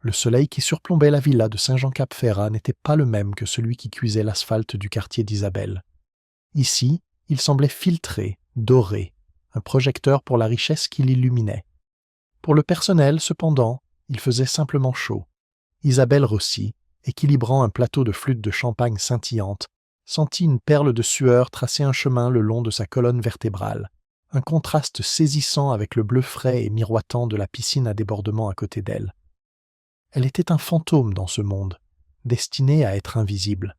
Le soleil qui surplombait la villa de Saint-Jean-Cap-Ferrat n'était pas le même que celui qui cuisait l'asphalte du quartier d'Isabelle. Ici, il semblait filtré, doré, un projecteur pour la richesse qui l'illuminait. Pour le personnel, cependant, il faisait simplement chaud. Isabelle Rossi, équilibrant un plateau de flûte de champagne scintillante, sentit une perle de sueur tracer un chemin le long de sa colonne vertébrale, un contraste saisissant avec le bleu frais et miroitant de la piscine à débordement à côté d'elle. Elle était un fantôme dans ce monde, destiné à être invisible.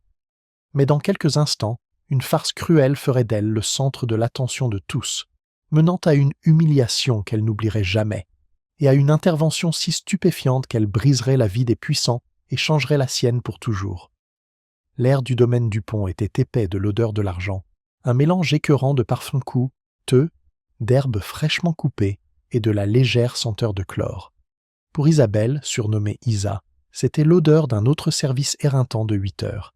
Mais dans quelques instants, une farce cruelle ferait d'elle le centre de l'attention de tous, menant à une humiliation qu'elle n'oublierait jamais, et à une intervention si stupéfiante qu'elle briserait la vie des puissants et changerait la sienne pour toujours. L'air du domaine Dupont était épais de l'odeur de l'argent, un mélange écœurant de parfums coûteux, d'herbes fraîchement coupées et de la légère senteur de chlore. Pour Isabelle, surnommée Isa, c'était l'odeur d'un autre service éreintant de 8 heures.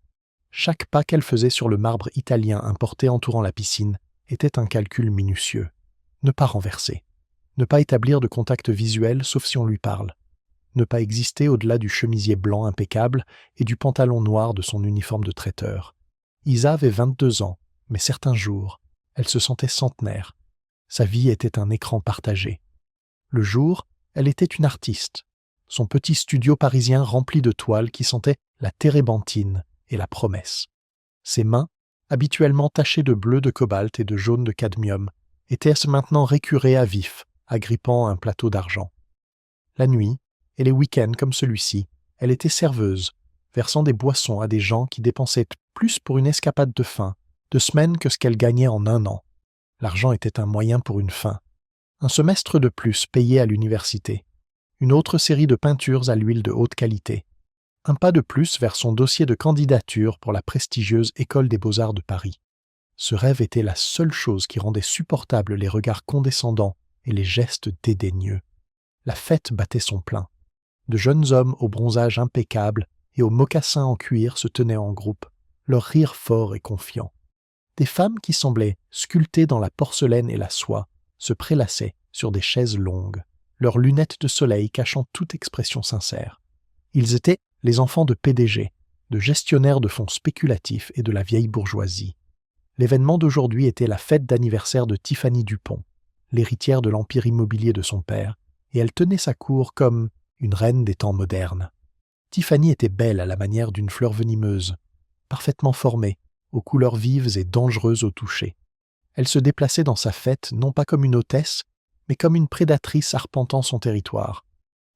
Chaque pas qu'elle faisait sur le marbre italien importé entourant la piscine était un calcul minutieux. Ne pas renverser. Ne pas établir de contact visuel sauf si on lui parle. Ne pas exister au-delà du chemisier blanc impeccable et du pantalon noir de son uniforme de traiteur. Isa avait 22 ans, mais certains jours, elle se sentait centenaire. Sa vie était un écran partagé. Le jour, elle était une artiste. Son petit studio parisien rempli de toiles qui sentaient la térébenthine et la promesse. Ses mains, habituellement tachées de bleu de cobalt et de jaune de cadmium, étaient maintenant récurées à vif, agrippant un plateau d'argent. La nuit, et les week-ends comme celui-ci, elle était serveuse, versant des boissons à des gens qui dépensaient plus pour une escapade de fin, de semaine que ce qu'elle gagnait en un an. L'argent était un moyen pour une fin. Un semestre de plus payé à l'université. Une autre série de peintures à l'huile de haute qualité. Un pas de plus vers son dossier de candidature pour la prestigieuse École des Beaux-Arts de Paris. Ce rêve était la seule chose qui rendait supportables les regards condescendants et les gestes dédaigneux. La fête battait son plein. De jeunes hommes au bronzage impeccable et aux mocassins en cuir se tenaient en groupe, leur rire fort et confiant. Des femmes qui semblaient sculptées dans la porcelaine et la soie se prélassaient sur des chaises longues, leurs lunettes de soleil cachant toute expression sincère. Ils étaient les enfants de PDG, de gestionnaires de fonds spéculatifs et de la vieille bourgeoisie. L'événement d'aujourd'hui était la fête d'anniversaire de Tiffany Dupont, l'héritière de l'empire immobilier de son père, et elle tenait sa cour comme une reine des temps modernes. Tiffany était belle à la manière d'une fleur venimeuse, parfaitement formée, aux couleurs vives et dangereuses au toucher. Elle se déplaçait dans sa fête non pas comme une hôtesse, mais comme une prédatrice arpentant son territoire.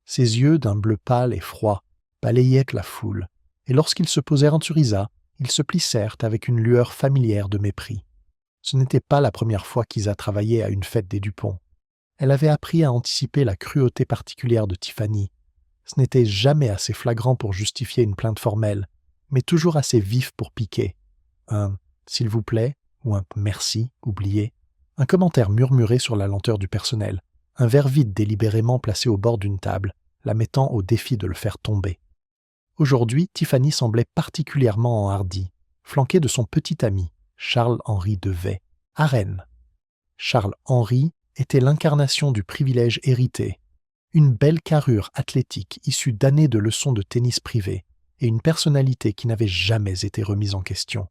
Ses yeux, d'un bleu pâle et froid, balayaient la foule, et lorsqu'ils se posèrent sur Isa, ils se plissèrent avec une lueur familière de mépris. Ce n'était pas la première fois qu'Isa travaillait à une fête des Dupont. Elle avait appris à anticiper la cruauté particulière de Tiffany. Ce n'était jamais assez flagrant pour justifier une plainte formelle, mais toujours assez vif pour piquer. Un « s'il vous plaît » ou un « merci » oublié, un commentaire murmuré sur la lenteur du personnel, un verre vide délibérément placé au bord d'une table, la mettant au défi de le faire tomber. Aujourd'hui, Tiffany semblait particulièrement enhardie, flanquée de son petit ami, Charles-Henri Devet, à Rennes. Charles-Henri était l'incarnation du privilège hérité, une belle carrure athlétique issue d'années de leçons de tennis privées et une personnalité qui n'avait jamais été remise en question.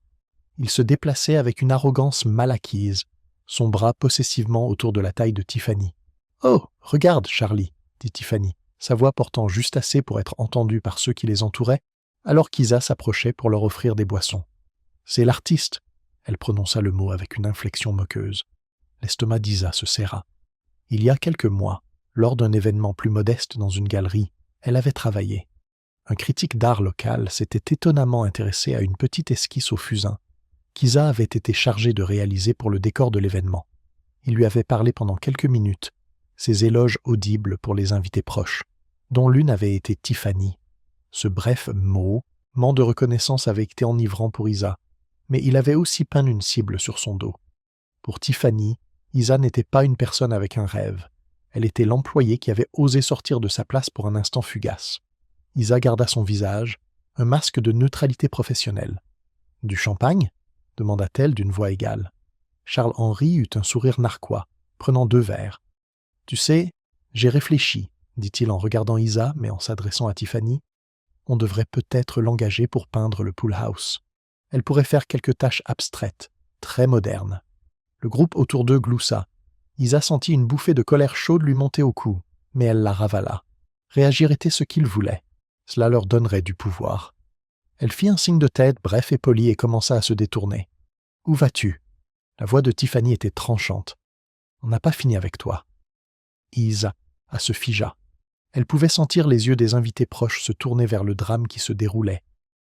Il se déplaçait avec une arrogance mal acquise, son bras possessivement autour de la taille de Tiffany. « Oh, regarde, Charlie !» dit Tiffany, sa voix portant juste assez pour être entendue par ceux qui les entouraient, alors qu'Isa s'approchait pour leur offrir des boissons. « C'est l'artiste !» Elle prononça le mot avec une inflexion moqueuse. L'estomac d'Isa se serra. Il y a quelques mois, lors d'un événement plus modeste dans une galerie, elle avait travaillé. Un critique d'art local s'était étonnamment intéressé à une petite esquisse au fusain qu'Isa avait été chargée de réaliser pour le décor de l'événement. Il lui avait parlé pendant quelques minutes, ses éloges audibles pour les invités proches, dont l'une avait été Tiffany. Ce bref mot de reconnaissance avait été enivrant pour Isa, mais il avait aussi peint une cible sur son dos. Pour Tiffany, Isa n'était pas une personne avec un rêve. Elle était l'employée qui avait osé sortir de sa place pour un instant fugace. Isa garda son visage, un masque de neutralité professionnelle. « Du champagne ?» demanda-t-elle d'une voix égale. Charles-Henri eut un sourire narquois, prenant 2 verres. « Tu sais, j'ai réfléchi, dit-il en regardant Isa, mais en s'adressant à Tiffany. On devrait peut-être l'engager pour peindre le pool house. Elle pourrait faire quelques tâches abstraites, très modernes. Le groupe autour d'eux gloussa. Isa sentit une bouffée de colère chaude lui monter au cou, mais elle la ravala. Réagir était ce qu'ils voulaient. Cela leur donnerait du pouvoir. Elle fit un signe de tête bref et poli et commença à se détourner. « Où vas-tu » La voix de Tiffany était tranchante. « On n'a pas fini avec toi. » Isa se figea. Elle pouvait sentir les yeux des invités proches se tourner vers le drame qui se déroulait,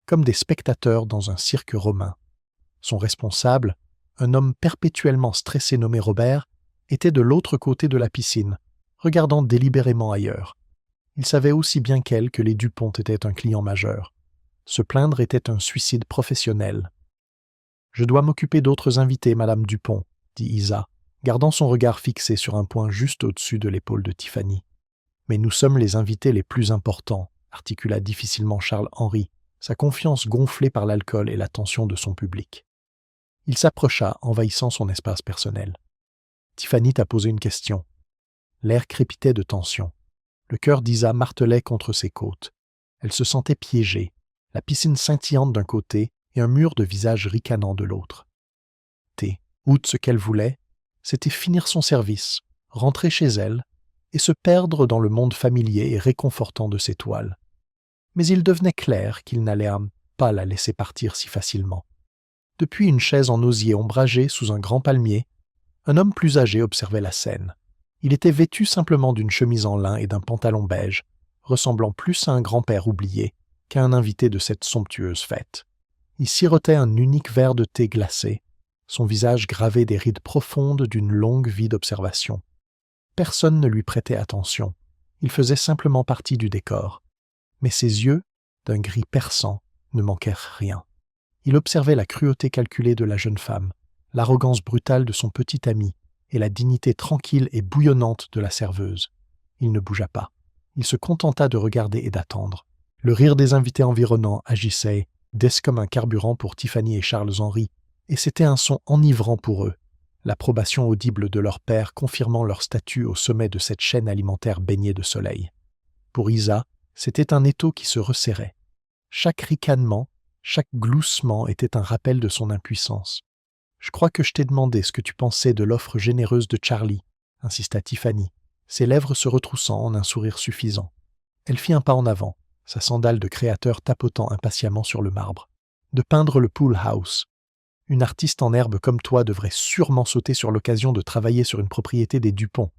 comme des spectateurs dans un cirque romain. Son responsable, un homme perpétuellement stressé nommé Robert, était de l'autre côté de la piscine, regardant délibérément ailleurs. Il savait aussi bien qu'elle que les Dupont étaient un client majeur. Se plaindre était un suicide professionnel. « Je dois m'occuper d'autres invités, Madame Dupont, » dit Isa, gardant son regard fixé sur un point juste au-dessus de l'épaule de Tiffany. « Mais nous sommes les invités les plus importants, » articula difficilement Charles-Henri, sa confiance gonflée par l'alcool et l'attention de son public. Il s'approcha, envahissant son espace personnel. « Tiffany t'a posé une question. » L'air crépitait de tension. Le cœur d'Isa martelait contre ses côtes. Elle se sentait piégée, la piscine scintillante d'un côté et un mur de visages ricanants de l'autre. Outre ce qu'elle voulait, c'était finir son service, rentrer chez elle et se perdre dans le monde familier et réconfortant de ses toiles. Mais il devenait clair qu'il n'allait pas la laisser partir si facilement. Depuis une chaise en osier ombragée sous un grand palmier, un homme plus âgé observait la scène. Il était vêtu simplement d'une chemise en lin et d'un pantalon beige, ressemblant plus à un grand-père oublié qu'à un invité de cette somptueuse fête. Il sirotait un unique verre de thé glacé, son visage gravé des rides profondes d'une longue vie d'observation. Personne ne lui prêtait attention, il faisait simplement partie du décor. Mais ses yeux, d'un gris perçant, ne manquèrent rien. Il observait la cruauté calculée de la jeune femme, l'arrogance brutale de son petit ami et la dignité tranquille et bouillonnante de la serveuse. Il ne bougea pas. Il se contenta de regarder et d'attendre. Le rire des invités environnants agissait, comme un carburant pour Tiffany et Charles-Henri, et c'était un son enivrant pour eux, l'approbation audible de leur père confirmant leur statut au sommet de cette chaîne alimentaire baignée de soleil. Pour Isa, c'était un étau qui se resserrait. Chaque ricanement, chaque gloussement était un rappel de son impuissance. « Je crois que je t'ai demandé ce que tu pensais de l'offre généreuse de Charlie, » insista Tiffany, ses lèvres se retroussant en un sourire suffisant. Elle fit un pas en avant, sa sandale de créateur tapotant impatiemment sur le marbre. « De peindre le pool house. Une artiste en herbe comme toi devrait sûrement sauter sur l'occasion de travailler sur une propriété des Dupont.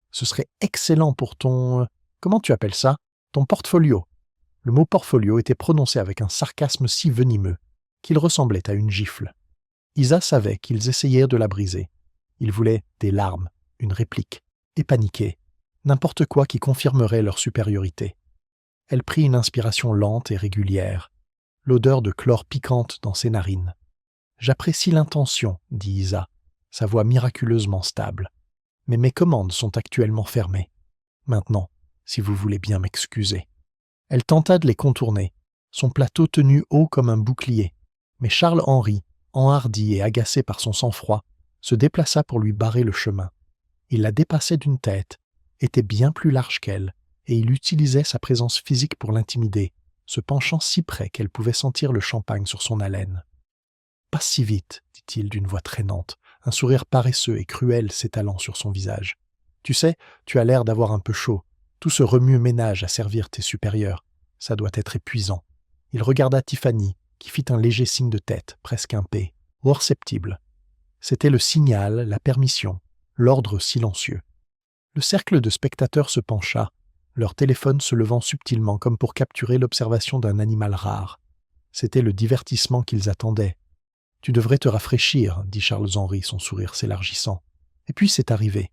Ce serait excellent pour ton... Comment tu appelles ça? Ton portfolio. » Le mot portfolio était prononcé avec un sarcasme si venimeux qu'il ressemblait à une gifle. Isa savait qu'ils essayèrent de la briser. Ils voulaient des larmes, une réplique, et paniquaient, n'importe quoi qui confirmerait leur supériorité. Elle prit une inspiration lente et régulière, l'odeur de chlore piquante dans ses narines. « J'apprécie l'intention, » dit Isa, sa voix miraculeusement stable. « Mais mes commandes sont actuellement fermées. Maintenant, si vous voulez bien m'excuser. » Elle tenta de les contourner, son plateau tenu haut comme un bouclier, mais Charles-Henri, enhardi et agacé par son sang-froid, se déplaça pour lui barrer le chemin. Il la dépassait d'une tête, était bien plus large qu'elle, et il utilisait sa présence physique pour l'intimider, se penchant si près qu'elle pouvait sentir le champagne sur son haleine. « Pas si vite, » dit-il d'une voix traînante, un sourire paresseux et cruel s'étalant sur son visage. « Tu sais, tu as l'air d'avoir un peu chaud. Tout ce remue-ménage à servir tes supérieurs, ça doit être épuisant. » Il regarda Tiffany, qui fit un léger signe de tête, presque impé, perceptible. C'était le signal, la permission, l'ordre silencieux. Le cercle de spectateurs se pencha, leur téléphone se levant subtilement comme pour capturer l'observation d'un animal rare. C'était le divertissement qu'ils attendaient. « Tu devrais te rafraîchir, » dit Charles-Henri, son sourire s'élargissant. Et puis c'est arrivé.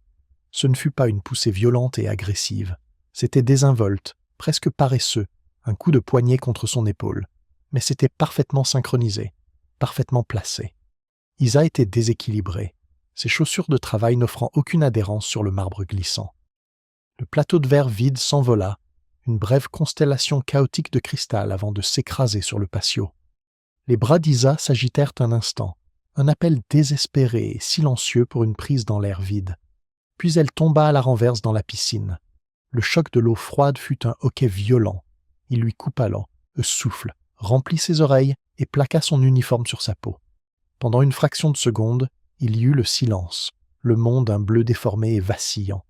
Ce ne fut pas une poussée violente et agressive. C'était désinvolte, presque paresseux, un coup de poignet contre son épaule. Mais c'était parfaitement synchronisé, parfaitement placé. Isa était déséquilibrée, ses chaussures de travail n'offrant aucune adhérence sur le marbre glissant. Le plateau de verre vide s'envola, une brève constellation chaotique de cristal avant de s'écraser sur le patio. Les bras d'Isa s'agitèrent un instant, un appel désespéré et silencieux pour une prise dans l'air vide. Puis elle tomba à la renverse dans la piscine. Le choc de l'eau froide fut un hoquet violent. Il lui coupa le souffle, remplit ses oreilles et plaqua son uniforme sur sa peau. Pendant une fraction de seconde, il y eut le silence, le monde un bleu déformé et vacillant.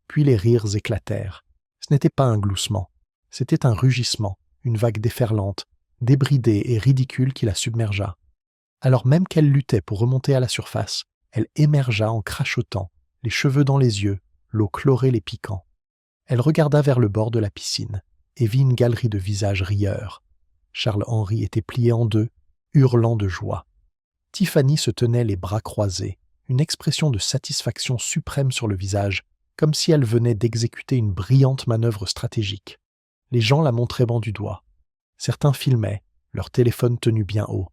Puis les rires éclatèrent. Ce n'était pas un gloussement, c'était un rugissement, une vague déferlante, débridée et ridicule qui la submergea. Alors même qu'elle luttait pour remonter à la surface, elle émergea en crachotant, les cheveux dans les yeux, l'eau chlorée les piquant. Elle regarda vers le bord de la piscine et vit une galerie de visages rieurs. Charles-Henri était plié en deux, hurlant de joie. Tiffany se tenait les bras croisés, une expression de satisfaction suprême sur le visage, comme si elle venait d'exécuter une brillante manœuvre stratégique. Les gens la montraient du doigt. Certains filmaient, leur téléphone tenu bien haut.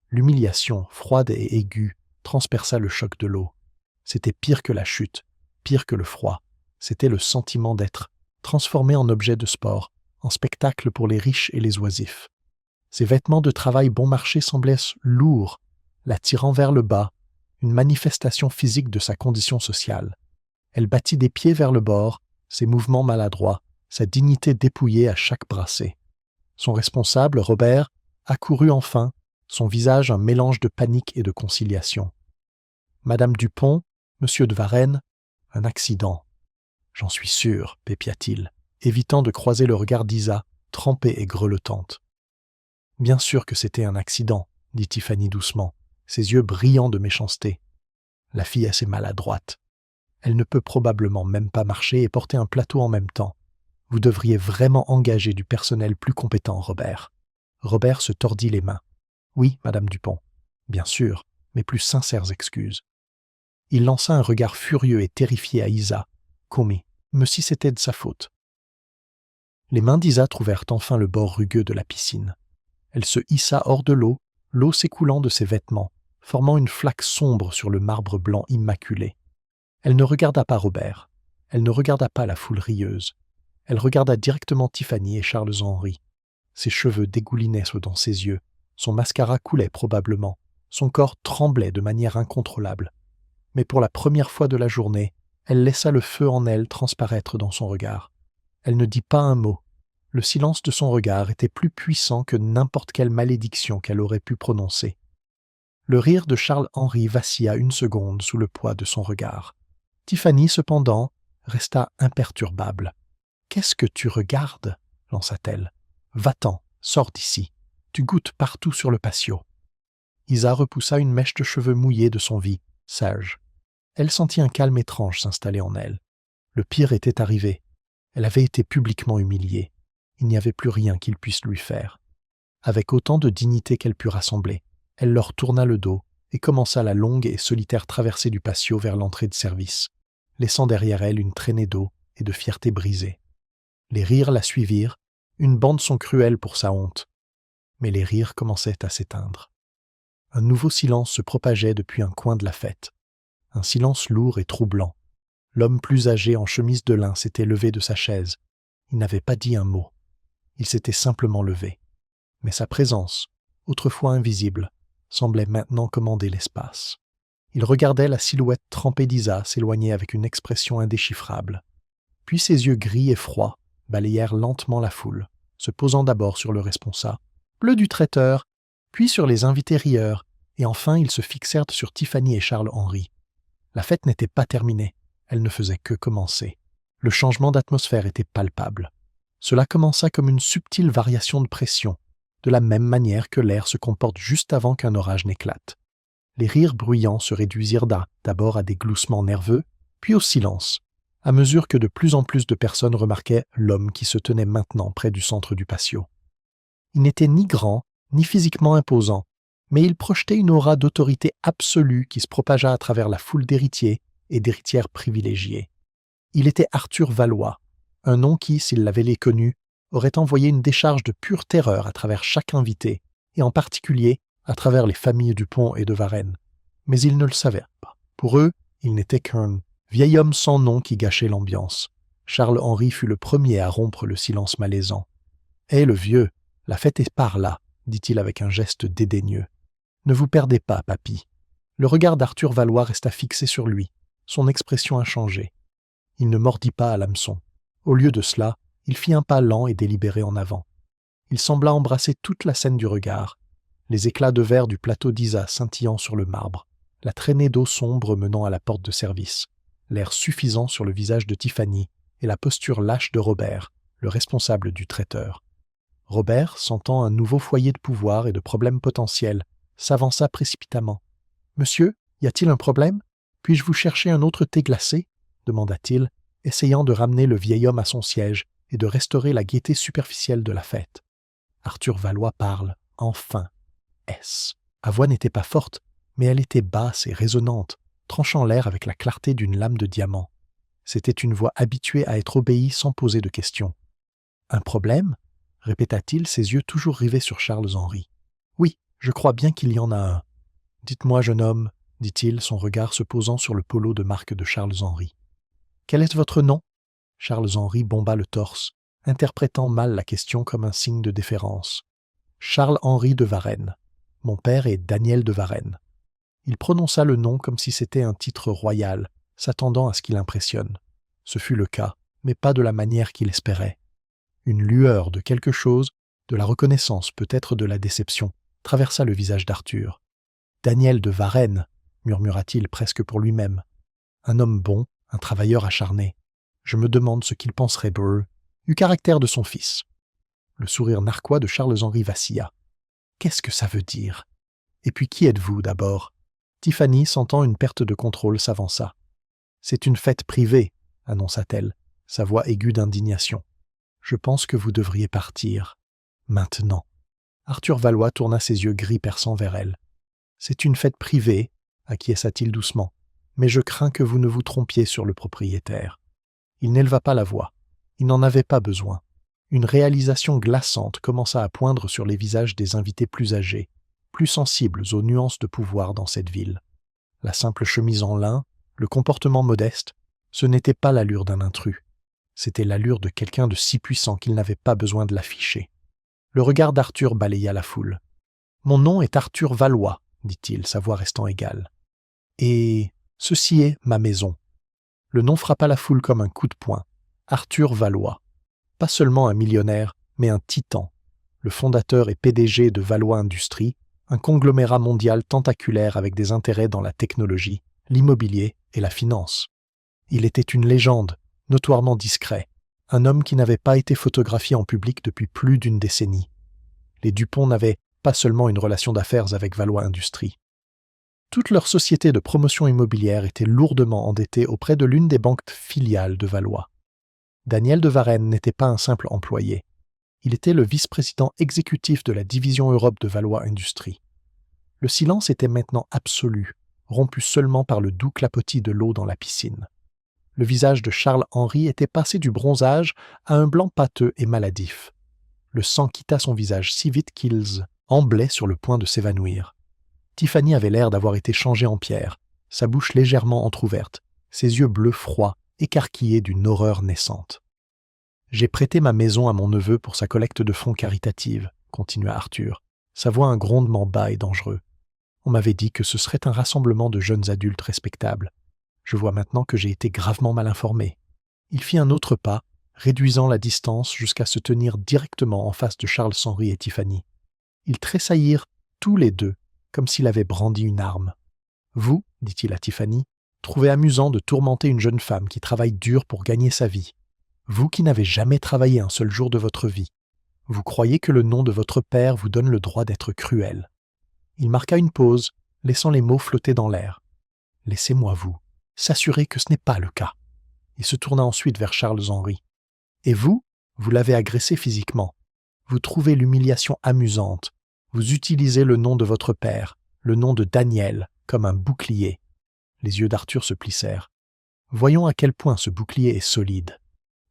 L'humiliation, froide et aiguë, transperça le choc de l'eau. C'était pire que la chute, pire que le froid. C'était le sentiment d'être transformé en objet de sport, en spectacle pour les riches et les oisifs. Ses vêtements de travail bon marché semblaient lourds, la tirant vers le bas, une manifestation physique de sa condition sociale. Elle battit des pieds vers le bord, ses mouvements maladroits, sa dignité dépouillée à chaque brassée. Son responsable, Robert, accourut enfin, son visage un mélange de panique et de conciliation. « Madame Dupont, Monsieur de Varenne, un accident. »« J'en suis sûr, pépia-t-il, évitant de croiser le regard d'Isa, trempée et grelottante. « Bien sûr que c'était un accident, dit Tiffany doucement, ses yeux brillants de méchanceté. La fille est assez maladroite. Elle ne peut probablement même pas marcher et porter un plateau en même temps. Vous devriez vraiment engager du personnel plus compétent, Robert. » Robert se tordit les mains. « Oui, Madame Dupont. Bien sûr, mes plus sincères excuses. » Il lança un regard furieux et terrifié à Isa, comme si c'était de sa faute. Les mains d'Isa trouvèrent enfin le bord rugueux de la piscine. Elle se hissa hors de l'eau s'écoulant de ses vêtements, formant une flaque sombre sur le marbre blanc immaculé. Elle ne regarda pas Robert, elle ne regarda pas la foule rieuse. Elle regarda directement Tiffany et Charles-Henri. Ses cheveux dégoulinaient dans ses yeux, son mascara coulait probablement, son corps tremblait de manière incontrôlable. Mais pour la première fois de la journée, elle laissa le feu en elle transparaître dans son regard. Elle ne dit pas un mot. Le silence de son regard était plus puissant que n'importe quelle malédiction qu'elle aurait pu prononcer. Le rire de Charles-Henri vacilla une seconde sous le poids de son regard. Tiffany, cependant, resta imperturbable. « Qu'est-ce que tu regardes ?» lança-t-elle. « Va-t'en, sors d'ici. Tu goûtes partout sur le patio. » Isa repoussa une mèche de cheveux mouillés de son visage. Elle sentit un calme étrange s'installer en elle. Le pire était arrivé. Elle avait été publiquement humiliée. Il n'y avait plus rien qu'il puisse lui faire. Avec autant de dignité qu'elle put rassembler, elle leur tourna le dos et commença la longue et solitaire traversée du patio vers l'entrée de service, laissant derrière elle une traînée d'eau et de fierté brisée. Les rires la suivirent, une bande-son cruelle pour sa honte. Mais les rires commençaient à s'éteindre. Un nouveau silence se propageait depuis un coin de la fête. Un silence lourd et troublant. L'homme plus âgé en chemise de lin s'était levé de sa chaise. Il n'avait pas dit un mot. Il s'était simplement levé. Mais sa présence, autrefois invisible, semblait maintenant commander l'espace. Il regardait la silhouette trempée d'Isa s'éloigner avec une expression indéchiffrable. Puis ses yeux gris et froids balayèrent lentement la foule, se posant d'abord sur le responsable du traiteur, puis sur les invités rieurs, et enfin ils se fixèrent sur Tiffany et Charles-Henri. La fête n'était pas terminée, elle ne faisait que commencer. Le changement d'atmosphère était palpable. Cela commença comme une subtile variation de pression, de la même manière que l'air se comporte juste avant qu'un orage n'éclate. Les rires bruyants se réduisirent d'abord à des gloussements nerveux, puis au silence, à mesure que de plus en plus de personnes remarquaient l'homme qui se tenait maintenant près du centre du patio. Il n'était ni grand, ni physiquement imposant, mais il projetait une aura d'autorité absolue qui se propagea à travers la foule d'héritiers et d'héritières privilégiées. Il était Arthur Valois, un nom qui, s'il l'avait connu, aurait envoyé une décharge de pure terreur à travers chaque invité, et en particulier à travers les familles Dupont et de Varenne. Mais ils ne le savaient pas. Pour eux, il n'était qu'un vieil homme sans nom qui gâchait l'ambiance. Charles-Henri fut le premier à rompre le silence malaisant. « Hé, le vieux, la fête est par là, » dit-il avec un geste dédaigneux. « Ne vous perdez pas, papy. » Le regard d'Arthur Valois resta fixé sur lui. Son expression a changé. Il ne mordit pas à l'hameçon. Au lieu de cela, il fit un pas lent et délibéré en avant. Il sembla embrasser toute la scène du regard, les éclats de verre du plateau d'Isa scintillant sur le marbre, la traînée d'eau sombre menant à la porte de service, l'air suffisant sur le visage de Tiffany et la posture lâche de Robert, le responsable du traiteur. Robert, sentant un nouveau foyer de pouvoir et de problèmes potentiels, s'avança précipitamment. « Monsieur, y a-t-il un problème? Puis-je vous chercher un autre thé glacé ?» demanda-t-il, essayant de ramener le vieil homme à son siège et de restaurer la gaieté superficielle de la fête. Arthur Valois parle, enfin. S. Sa voix n'était pas forte, mais elle était basse et résonnante, tranchant l'air avec la clarté d'une lame de diamant. C'était une voix habituée à être obéie sans poser de questions. « Un problème ?» répéta-t-il, ses yeux toujours rivés sur Charles-Henri. « Oui, je crois bien qu'il y en a un. »« Dites-moi, jeune homme, » dit-il, son regard se posant sur le polo de marque de Charles-Henri. « Quel est votre nom ?» Charles-Henri bomba le torse, interprétant mal la question comme un signe de déférence. « Charles-Henri de Varenne. Mon père est Daniel de Varenne. » Il prononça le nom comme si c'était un titre royal, s'attendant à ce qu'il impressionne. Ce fut le cas, mais pas de la manière qu'il espérait. Une lueur de quelque chose, de la reconnaissance, peut-être de la déception, traversa le visage d'Arthur. « Daniel de Varenne, » murmura-t-il presque pour lui-même. « Un homme bon, un travailleur acharné. Je me demande ce qu'il penserait Breu, du caractère de son fils. » Le sourire narquois de Charles-Henri vacilla. « Qu'est-ce que ça veut dire? Et puis qui êtes-vous d'abord ?» Tiffany, sentant une perte de contrôle, s'avança. « C'est une fête privée, » annonça-t-elle, sa voix aiguë d'indignation. « Je pense que vous devriez partir. Maintenant. » Arthur Valois tourna ses yeux gris perçants vers elle. « C'est une fête privée, » acquiesça-t-il doucement, « mais je crains que vous ne vous trompiez sur le propriétaire. » Il n'éleva pas la voix. Il n'en avait pas besoin. Une réalisation glaçante commença à poindre sur les visages des invités plus âgés, plus sensibles aux nuances de pouvoir dans cette ville. La simple chemise en lin, le comportement modeste, ce n'était pas l'allure d'un intrus. C'était l'allure de quelqu'un de si puissant qu'il n'avait pas besoin de l'afficher. Le regard d'Arthur balaya la foule. « Mon nom est Arthur Valois, » dit-il, sa voix restant égale. « Et ceci est ma maison. » Le nom frappa la foule comme un coup de poing. Arthur Valois. Pas seulement un millionnaire, mais un titan. Le fondateur et PDG de Valois Industries, un conglomérat mondial tentaculaire avec des intérêts dans la technologie, l'immobilier et la finance. Il était une légende, notoirement discret, un homme qui n'avait pas été photographié en public depuis plus d'une décennie. Les Dupont n'avaient pas seulement une relation d'affaires avec Valois Industries. Toute leur société de promotion immobilière était lourdement endettée auprès de l'une des banques filiales de Valois. Daniel de Varenne n'était pas un simple employé. Il était le vice-président exécutif de la division Europe de Valois Industries. Le silence était maintenant absolu, rompu seulement par le doux clapotis de l'eau dans la piscine. Le visage de Charles-Henri était passé du bronzage à un blanc pâteux et maladif. Le sang quitta son visage si vite qu'il semblait sur le point de s'évanouir. Tiffany avait l'air d'avoir été changée en pierre, sa bouche légèrement entr'ouverte, ses yeux bleus froids, écarquillés d'une horreur naissante. « J'ai prêté ma maison à mon neveu pour sa collecte de fonds caritative, » continua Arthur, sa voix un grondement bas et dangereux. « On m'avait dit que ce serait un rassemblement de jeunes adultes respectables. Je vois maintenant que j'ai été gravement mal informé. » Il fit un autre pas, réduisant la distance jusqu'à se tenir directement en face de Charles-Henri et Tiffany. Ils tressaillirent tous les deux, comme s'il avait brandi une arme. « Vous, dit-il à Tiffany, trouvez amusant de tourmenter une jeune femme qui travaille dur pour gagner sa vie. Vous qui n'avez jamais travaillé un seul jour de votre vie. Vous croyez que le nom de votre père vous donne le droit d'être cruel. » Il marqua une pause, laissant les mots flotter dans l'air. « Laissez-moi vous s'assurer que ce n'est pas le cas. » Il se tourna ensuite vers Charles-Henri. « Et vous, vous l'avez agressé physiquement. Vous trouvez l'humiliation amusante. Vous utilisez le nom de votre père, le nom de Daniel, comme un bouclier. » Les yeux d'Arthur se plissèrent. « Voyons à quel point ce bouclier est solide. »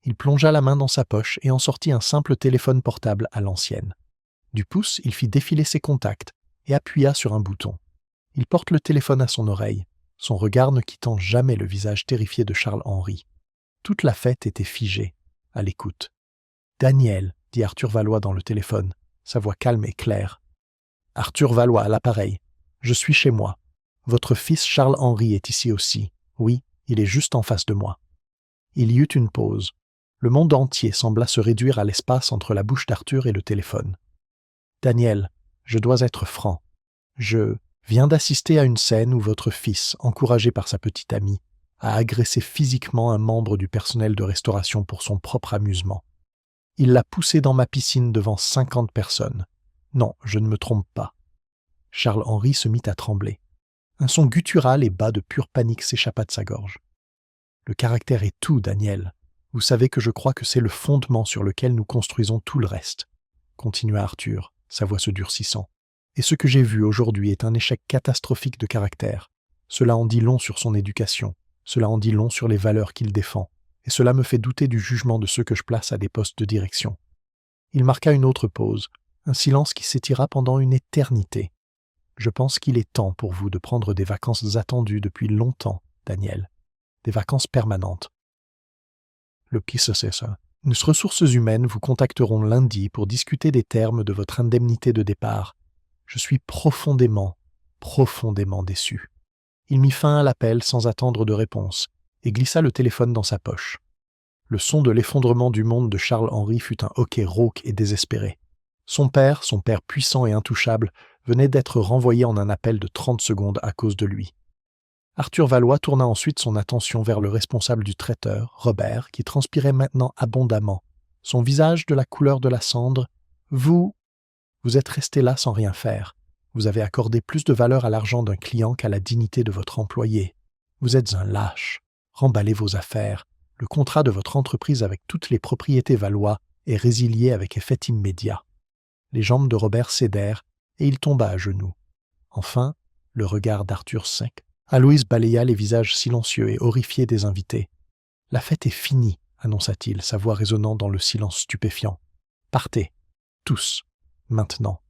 Il plongea la main dans sa poche et en sortit un simple téléphone portable à l'ancienne. Du pouce, il fit défiler ses contacts et appuya sur un bouton. Il porte le téléphone à son oreille, son regard ne quittant jamais le visage terrifié de Charles-Henri. Toute la fête était figée, à l'écoute. « Daniel, » dit Arthur Valois dans le téléphone, sa voix calme et claire. « Arthur Valois à l'appareil. Je suis chez moi. Votre fils Charles-Henri est ici aussi. Oui, il est juste en face de moi. » Il y eut une pause. Le monde entier sembla se réduire à l'espace entre la bouche d'Arthur et le téléphone. « Daniel, je dois être franc. Je viens d'assister à une scène où votre fils, encouragé par sa petite amie, a agressé physiquement un membre du personnel de restauration pour son propre amusement. Il l'a poussé dans ma piscine devant 50 personnes. Non, je ne me trompe pas. » Charles-Henri se mit à trembler. Un son guttural et bas de pure panique s'échappa de sa gorge. « Le caractère est tout, Daniel. Vous savez que je crois que c'est le fondement sur lequel nous construisons tout le reste, » continua Arthur, sa voix se durcissant. « Et ce que j'ai vu aujourd'hui est un échec catastrophique de caractère. Cela en dit long sur son éducation, cela en dit long sur les valeurs qu'il défend, et cela me fait douter du jugement de ceux que je place à des postes de direction. » Il marqua une autre pause, un silence qui s'étira pendant une éternité. « Je pense qu'il est temps pour vous de prendre des vacances attendues depuis longtemps, Daniel. Des vacances permanentes. » Le ça. Nos ressources humaines vous contacteront lundi pour discuter des termes de votre indemnité de départ. Je suis profondément déçu. Il mit fin à l'appel sans attendre de réponse et glissa le téléphone dans sa poche. Le son de l'effondrement du monde de Charles-Henri fut un hoquet rauque et désespéré. Son père puissant et intouchable, venait d'être renvoyé en un appel de 30 secondes à cause de lui. Arthur Valois tourna ensuite son attention vers le responsable du traiteur, Robert, qui transpirait maintenant abondamment, son visage de la couleur de la cendre. « Vous êtes resté là sans rien faire. Vous avez accordé plus de valeur à l'argent d'un client qu'à la dignité de votre employé. Vous êtes un lâche. Remballez vos affaires. Le contrat de votre entreprise avec toutes les propriétés Valois est résilié avec effet immédiat. » Les jambes de Robert cédèrent et il tomba à genoux. Enfin, le regard d'Arthur sec. Aloïs balaya les visages silencieux et horrifiés des invités. « La fête est finie, » annonça-t-il, sa voix résonnant dans le silence stupéfiant. « Partez, tous, maintenant. »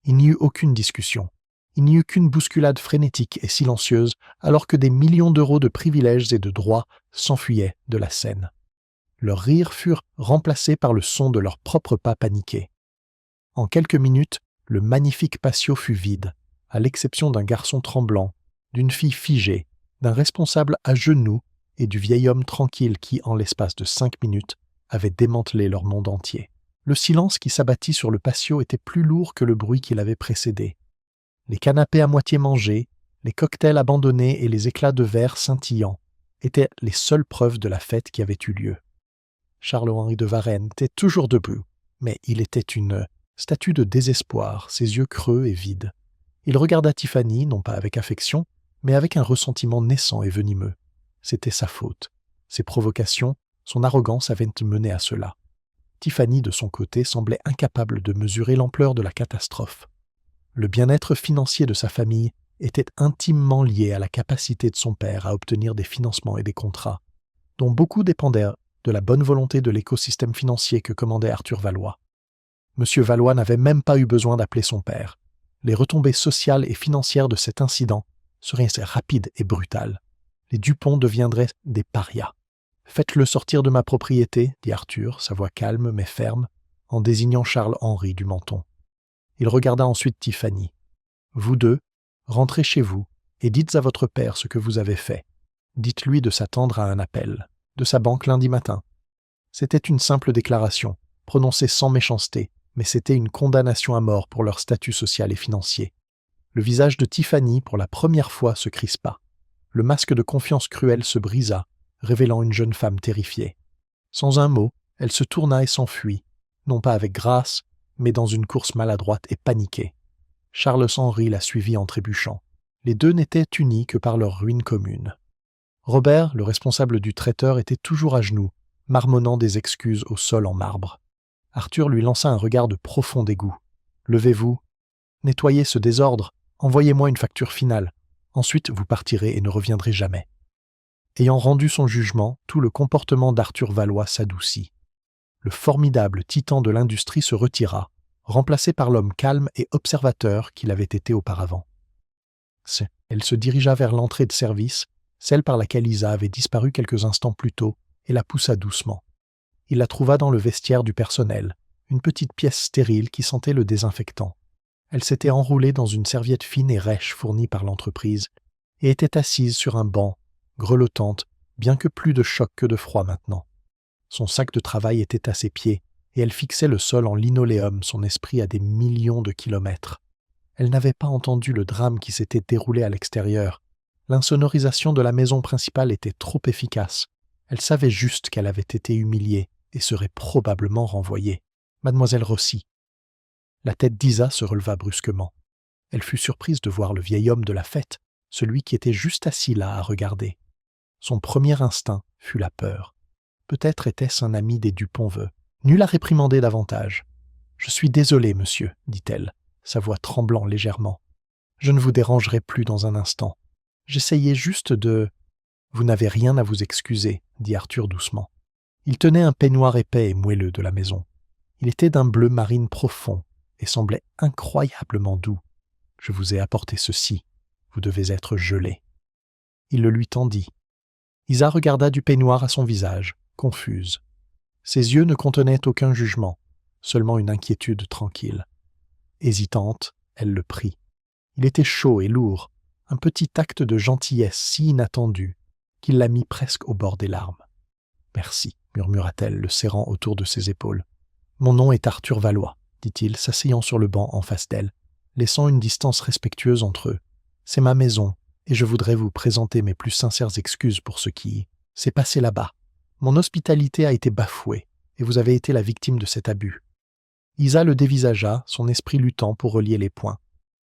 Il n'y eut aucune discussion. Il n'y eut qu'une bousculade frénétique et silencieuse, alors que des millions d'euros de privilèges et de droits s'enfuyaient de la scène. Leurs rires furent remplacés par le son de leurs propres pas paniqués. En quelques minutes, le magnifique patio fut vide, à l'exception d'un garçon tremblant, d'une fille figée, d'un responsable à genoux et du vieil homme tranquille qui, en l'espace de 5 minutes, avait démantelé leur monde entier. Le silence qui s'abattit sur le patio était plus lourd que le bruit qui l'avait précédé. Les canapés à moitié mangés, les cocktails abandonnés et les éclats de verre scintillants étaient les seules preuves de la fête qui avait eu lieu. Charles-Henri de Varenne était toujours debout, mais il était une statue de désespoir, ses yeux creux et vides. Il regarda Tiffany, non pas avec affection, mais avec un ressentiment naissant et venimeux. C'était sa faute. Ses provocations, son arrogance avaient mené à cela. Tiffany, de son côté, semblait incapable de mesurer l'ampleur de la catastrophe. Le bien-être financier de sa famille était intimement lié à la capacité de son père à obtenir des financements et des contrats, dont beaucoup dépendaient de la bonne volonté de l'écosystème financier que commandait Arthur Valois. Monsieur Valois n'avait même pas eu besoin d'appeler son père. Les retombées sociales et financières de cet incident seraient rapides et brutales. Les Dupont deviendraient des parias. « Faites-le sortir de ma propriété, » dit Arthur, sa voix calme mais ferme, en désignant Charles-Henri du Menton. Il regarda ensuite Tiffany. « Vous deux, rentrez chez vous et dites à votre père ce que vous avez fait. Dites-lui de s'attendre à un appel, de sa banque lundi matin. » C'était une simple déclaration, prononcée sans méchanceté, mais c'était une condamnation à mort pour leur statut social et financier. Le visage de Tiffany, pour la première fois, se crispa. Le masque de confiance cruelle se brisa, révélant une jeune femme terrifiée. Sans un mot, elle se tourna et s'enfuit, non pas avec grâce, mais dans une course maladroite et paniquée. Charles-Henri la suivit en trébuchant. Les deux n'étaient unis que par leur ruine commune. Robert, le responsable du traiteur, était toujours à genoux, marmonnant des excuses au sol en marbre. Arthur lui lança un regard de profond dégoût. « Levez-vous, nettoyez ce désordre, envoyez-moi une facture finale. Ensuite, vous partirez et ne reviendrez jamais. » Ayant rendu son jugement, tout le comportement d'Arthur Valois s'adoucit. Le formidable titan de l'industrie se retira, remplacé par l'homme calme et observateur qu'il avait été auparavant. Elle se dirigea vers l'entrée de service, celle par laquelle Isa avait disparu quelques instants plus tôt, et la poussa doucement. Il la trouva dans le vestiaire du personnel, une petite pièce stérile qui sentait le désinfectant. Elle s'était enroulée dans une serviette fine et rêche fournie par l'entreprise, et était assise sur un banc, grelottante, bien que plus de choc que de froid maintenant. Son sac de travail était à ses pieds, et elle fixait le sol en linoléum, son esprit à des millions de kilomètres. Elle n'avait pas entendu le drame qui s'était déroulé à l'extérieur. L'insonorisation de la maison principale était trop efficace. Elle savait juste qu'elle avait été humiliée et serait probablement renvoyée. Mademoiselle Rossi. La tête d'Isa se releva brusquement. Elle fut surprise de voir le vieil homme de la fête, celui qui était juste assis là à regarder. Son premier instinct fut la peur. Peut-être était-ce un ami des Duponveux. Nul à réprimander davantage. « Je suis désolée, monsieur, dit-elle, sa voix tremblant légèrement. « Je ne vous dérangerai plus dans un instant. J'essayais juste de... » « Vous n'avez rien à vous excuser, dit Arthur doucement. Il tenait un peignoir épais et moelleux de la maison. Il était d'un bleu marine profond et semblait incroyablement doux. « Je vous ai apporté ceci. Vous devez être gelé. » Il le lui tendit. Isa regarda du peignoir à son visage, confuse. Ses yeux ne contenaient aucun jugement, seulement une inquiétude tranquille. Hésitante, elle le prit. Il était chaud et lourd, un petit acte de gentillesse si inattendu qu'il la mit presque au bord des larmes. « Merci, murmura-t-elle, le serrant autour de ses épaules. « Mon nom est Arthur Valois, dit-il, s'asseyant sur le banc en face d'elle, laissant une distance respectueuse entre eux. C'est ma maison, et je voudrais vous présenter mes plus sincères excuses pour ce qui s'est passé là-bas. Mon hospitalité a été bafouée, et vous avez été la victime de cet abus. » Isa le dévisagea, son esprit luttant pour relier les points.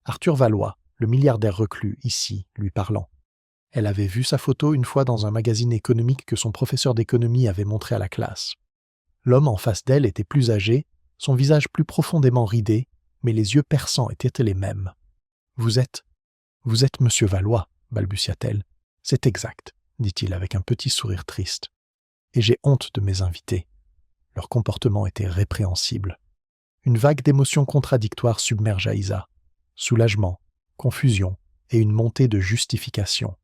Arthur Valois, le milliardaire reclus, ici, lui parlant. Elle avait vu sa photo une fois dans un magazine économique que son professeur d'économie avait montré à la classe. L'homme en face d'elle était plus âgé, son visage plus profondément ridé, mais les yeux perçants étaient les mêmes. « Vous êtes monsieur Valois, balbutia-t-elle. « C'est exact, dit-il avec un petit sourire triste. Et j'ai honte de mes invités. Leur comportement était répréhensible. » Une vague d'émotions contradictoires submergea Isa. Soulagement, confusion et une montée de justification.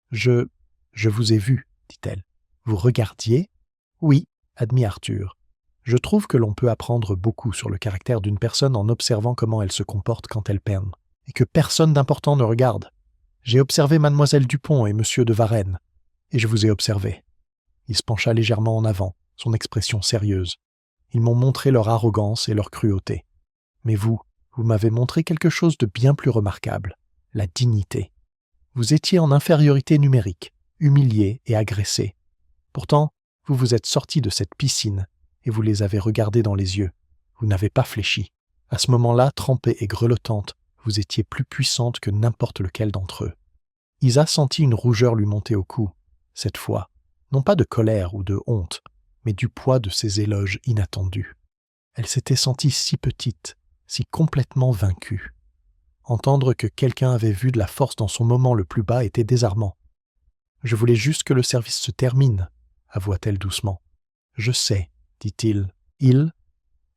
« Je vous ai vu, dit-elle. Vous regardiez ? » « Oui, admit Arthur. Je trouve que l'on peut apprendre beaucoup sur le caractère d'une personne en observant comment elle se comporte quand elle peine, et que personne d'important ne regarde. J'ai observé mademoiselle Dupont et monsieur de Varenne, et je vous ai observé. » Il se pencha légèrement en avant, son expression sérieuse. « Ils m'ont montré leur arrogance et leur cruauté. Mais vous m'avez montré quelque chose de bien plus remarquable, la dignité. Vous étiez en infériorité numérique, humilié et agressé. Pourtant, vous vous êtes sorti de cette piscine et vous les avez regardés dans les yeux. Vous n'avez pas fléchi. À ce moment-là, trempée et grelottante, vous étiez plus puissante que n'importe lequel d'entre eux. » Isa sentit une rougeur lui monter au cou, cette fois, non pas de colère ou de honte, mais du poids de ces éloges inattendus. Elle s'était sentie si petite, si complètement vaincue. Entendre que quelqu'un avait vu de la force dans son moment le plus bas était désarmant. « Je voulais juste que le service se termine, » avoua-t-elle doucement. « Je sais, dit-il.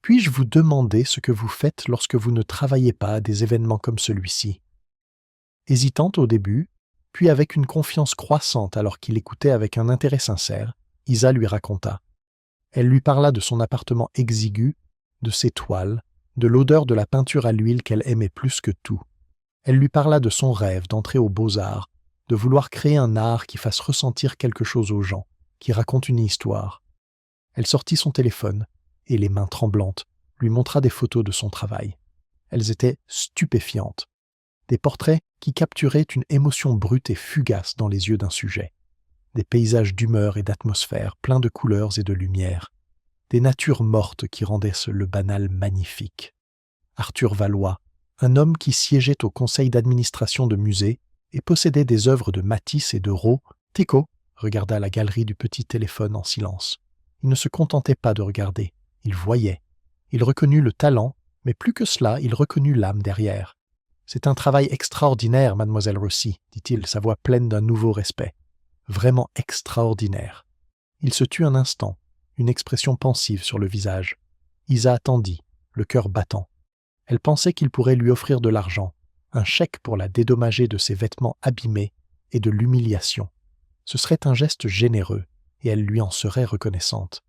Puis-je vous demander ce que vous faites lorsque vous ne travaillez pas à des événements comme celui-ci » Hésitante au début, puis avec une confiance croissante alors qu'il écoutait avec un intérêt sincère, Isa lui raconta. Elle lui parla de son appartement exigu, de ses toiles, de l'odeur de la peinture à l'huile qu'elle aimait plus que tout. Elle lui parla de son rêve d'entrer aux beaux-arts, de vouloir créer un art qui fasse ressentir quelque chose aux gens, qui raconte une histoire. Elle sortit son téléphone et, les mains tremblantes, lui montra des photos de son travail. Elles étaient stupéfiantes. Des portraits qui capturaient une émotion brute et fugace dans les yeux d'un sujet. Des paysages d'humeur et d'atmosphère pleins de couleurs et de lumière. Des natures mortes qui rendaient le banal magnifique. Arthur Valois, un homme qui siégeait au conseil d'administration de musées et possédait des œuvres de Matisse et de Rau, Teco regarda la galerie du petit téléphone en silence. Il ne se contentait pas de regarder, il voyait. Il reconnut le talent, mais plus que cela, il reconnut l'âme derrière. « C'est un travail extraordinaire, mademoiselle Rossi, dit-il, sa voix pleine d'un nouveau respect. Vraiment extraordinaire. » Il se tut un instant, une expression pensive sur le visage. Isa attendit, le cœur battant. Elle pensait qu'il pourrait lui offrir de l'argent, un chèque pour la dédommager de ses vêtements abîmés et de l'humiliation. Ce serait un geste généreux, et elle lui en serait reconnaissante.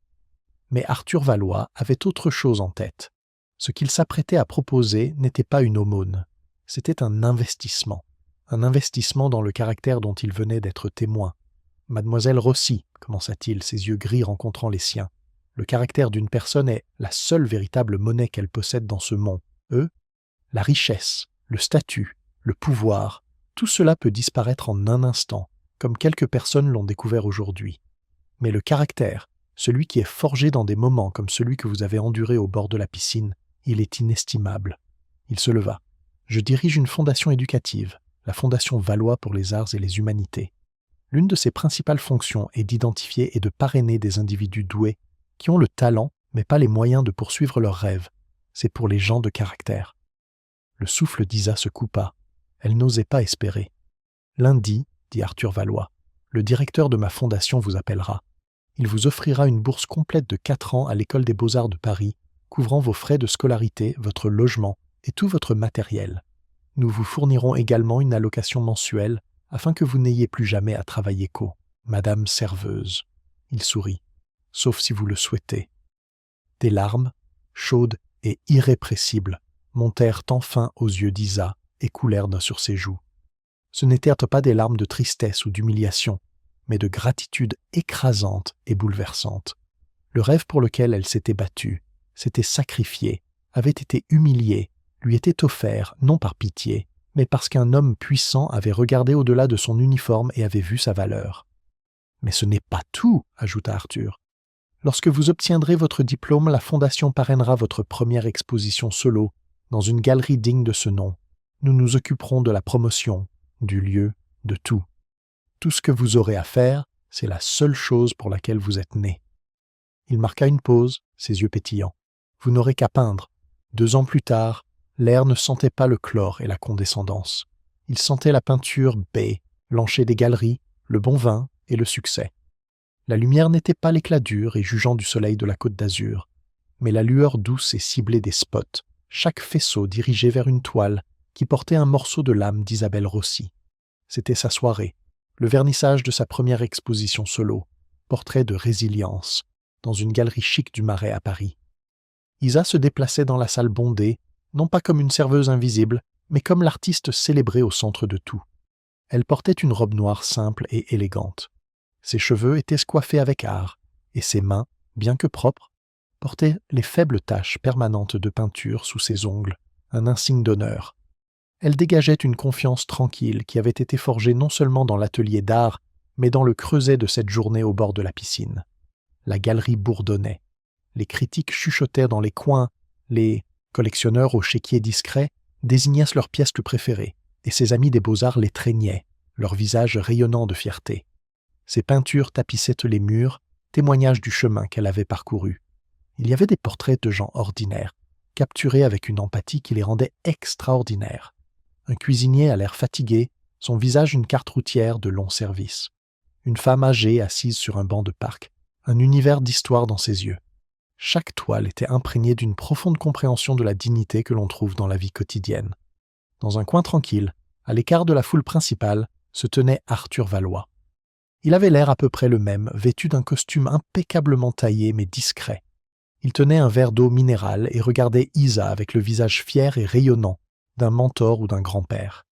Mais Arthur Valois avait autre chose en tête. Ce qu'il s'apprêtait à proposer n'était pas une aumône, c'était un investissement dans le caractère dont il venait d'être témoin. Mademoiselle Rossi, commença-t-il, ses yeux gris rencontrant les siens. Le caractère d'une personne est la seule véritable monnaie qu'elle possède dans ce monde. La richesse, le statut, le pouvoir, tout cela peut disparaître en un instant, comme quelques personnes l'ont découvert aujourd'hui. Mais le caractère, celui qui est forgé dans des moments comme celui que vous avez enduré au bord de la piscine, il est inestimable. Il se leva. Je dirige une fondation éducative, la Fondation Valois pour les arts et les humanités. L'une de ses principales fonctions est d'identifier et de parrainer des individus doués qui ont le talent, mais pas les moyens de poursuivre leurs rêves. C'est pour les gens de caractère. Le souffle d'Isa se coupa. Elle n'osait pas espérer. Lundi, dit Arthur Valois, le directeur de ma fondation vous appellera. Il vous offrira une bourse complète de 4 ans à l'École des Beaux-Arts de Paris, couvrant vos frais de scolarité, votre logement et tout votre matériel. Nous vous fournirons également une allocation mensuelle afin que vous n'ayez plus jamais à travailler qu'au Madame Serveuse. Il sourit. Sauf si vous le souhaitez. Des larmes, chaudes et irrépressibles, montèrent enfin aux yeux d'Isa et coulèrent sur ses joues. Ce n'étaient pas des larmes de tristesse ou d'humiliation, mais de gratitude écrasante et bouleversante. Le rêve pour lequel elle s'était battue, s'était sacrifiée, avait été humilié, lui était offert, non par pitié, mais parce qu'un homme puissant avait regardé au-delà de son uniforme et avait vu sa valeur. « Mais ce n'est pas tout, » ajouta Arthur. « Lorsque vous obtiendrez votre diplôme, la Fondation parrainera votre première exposition solo dans une galerie digne de ce nom. Nous nous occuperons de la promotion, du lieu, de tout. Tout ce que vous aurez à faire, c'est la seule chose pour laquelle vous êtes né. » Il marqua une pause, ses yeux pétillants. « Vous n'aurez qu'à peindre. 2 ans plus tard, l'air ne sentait pas le chlore et la condescendance. Il sentait la peinture baie, l'encher des galeries, le bon vin et le succès. La lumière n'était pas l'éclat dur et jugeant du soleil de la Côte d'Azur, mais la lueur douce et ciblée des spots, chaque faisceau dirigé vers une toile qui portait un morceau de l'âme d'Isabelle Rossi. C'était sa soirée, le vernissage de sa première exposition solo, portrait de résilience, dans une galerie chic du Marais à Paris. Isa se déplaçait dans la salle bondée, non pas comme une serveuse invisible, mais comme l'artiste célébré au centre de tout. Elle portait une robe noire simple et élégante. Ses cheveux étaient coiffés avec art, et ses mains, bien que propres, portaient les faibles taches permanentes de peinture sous ses ongles, un insigne d'honneur. Elle dégageait une confiance tranquille qui avait été forgée non seulement dans l'atelier d'art, mais dans le creuset de cette journée au bord de la piscine. La galerie bourdonnait. Les critiques chuchotaient dans les coins, les collectionneurs au chéquier discret désignaient leurs pièces préférées, et ses amis des beaux-arts les traînaient, leurs visages rayonnants de fierté. Ses peintures tapissaient les murs, témoignage du chemin qu'elle avait parcouru. Il y avait des portraits de gens ordinaires, capturés avec une empathie qui les rendait extraordinaires. Un cuisinier à l'air fatigué, son visage une carte routière de long service. Une femme âgée assise sur un banc de parc, un univers d'histoire dans ses yeux. Chaque toile était imprégnée d'une profonde compréhension de la dignité que l'on trouve dans la vie quotidienne. Dans un coin tranquille, à l'écart de la foule principale, se tenait Arthur Valois. Il avait l'air à peu près le même, vêtu d'un costume impeccablement taillé mais discret. Il tenait un verre d'eau minérale et regardait Isa avec le visage fier et rayonnant d'un mentor ou d'un grand-père.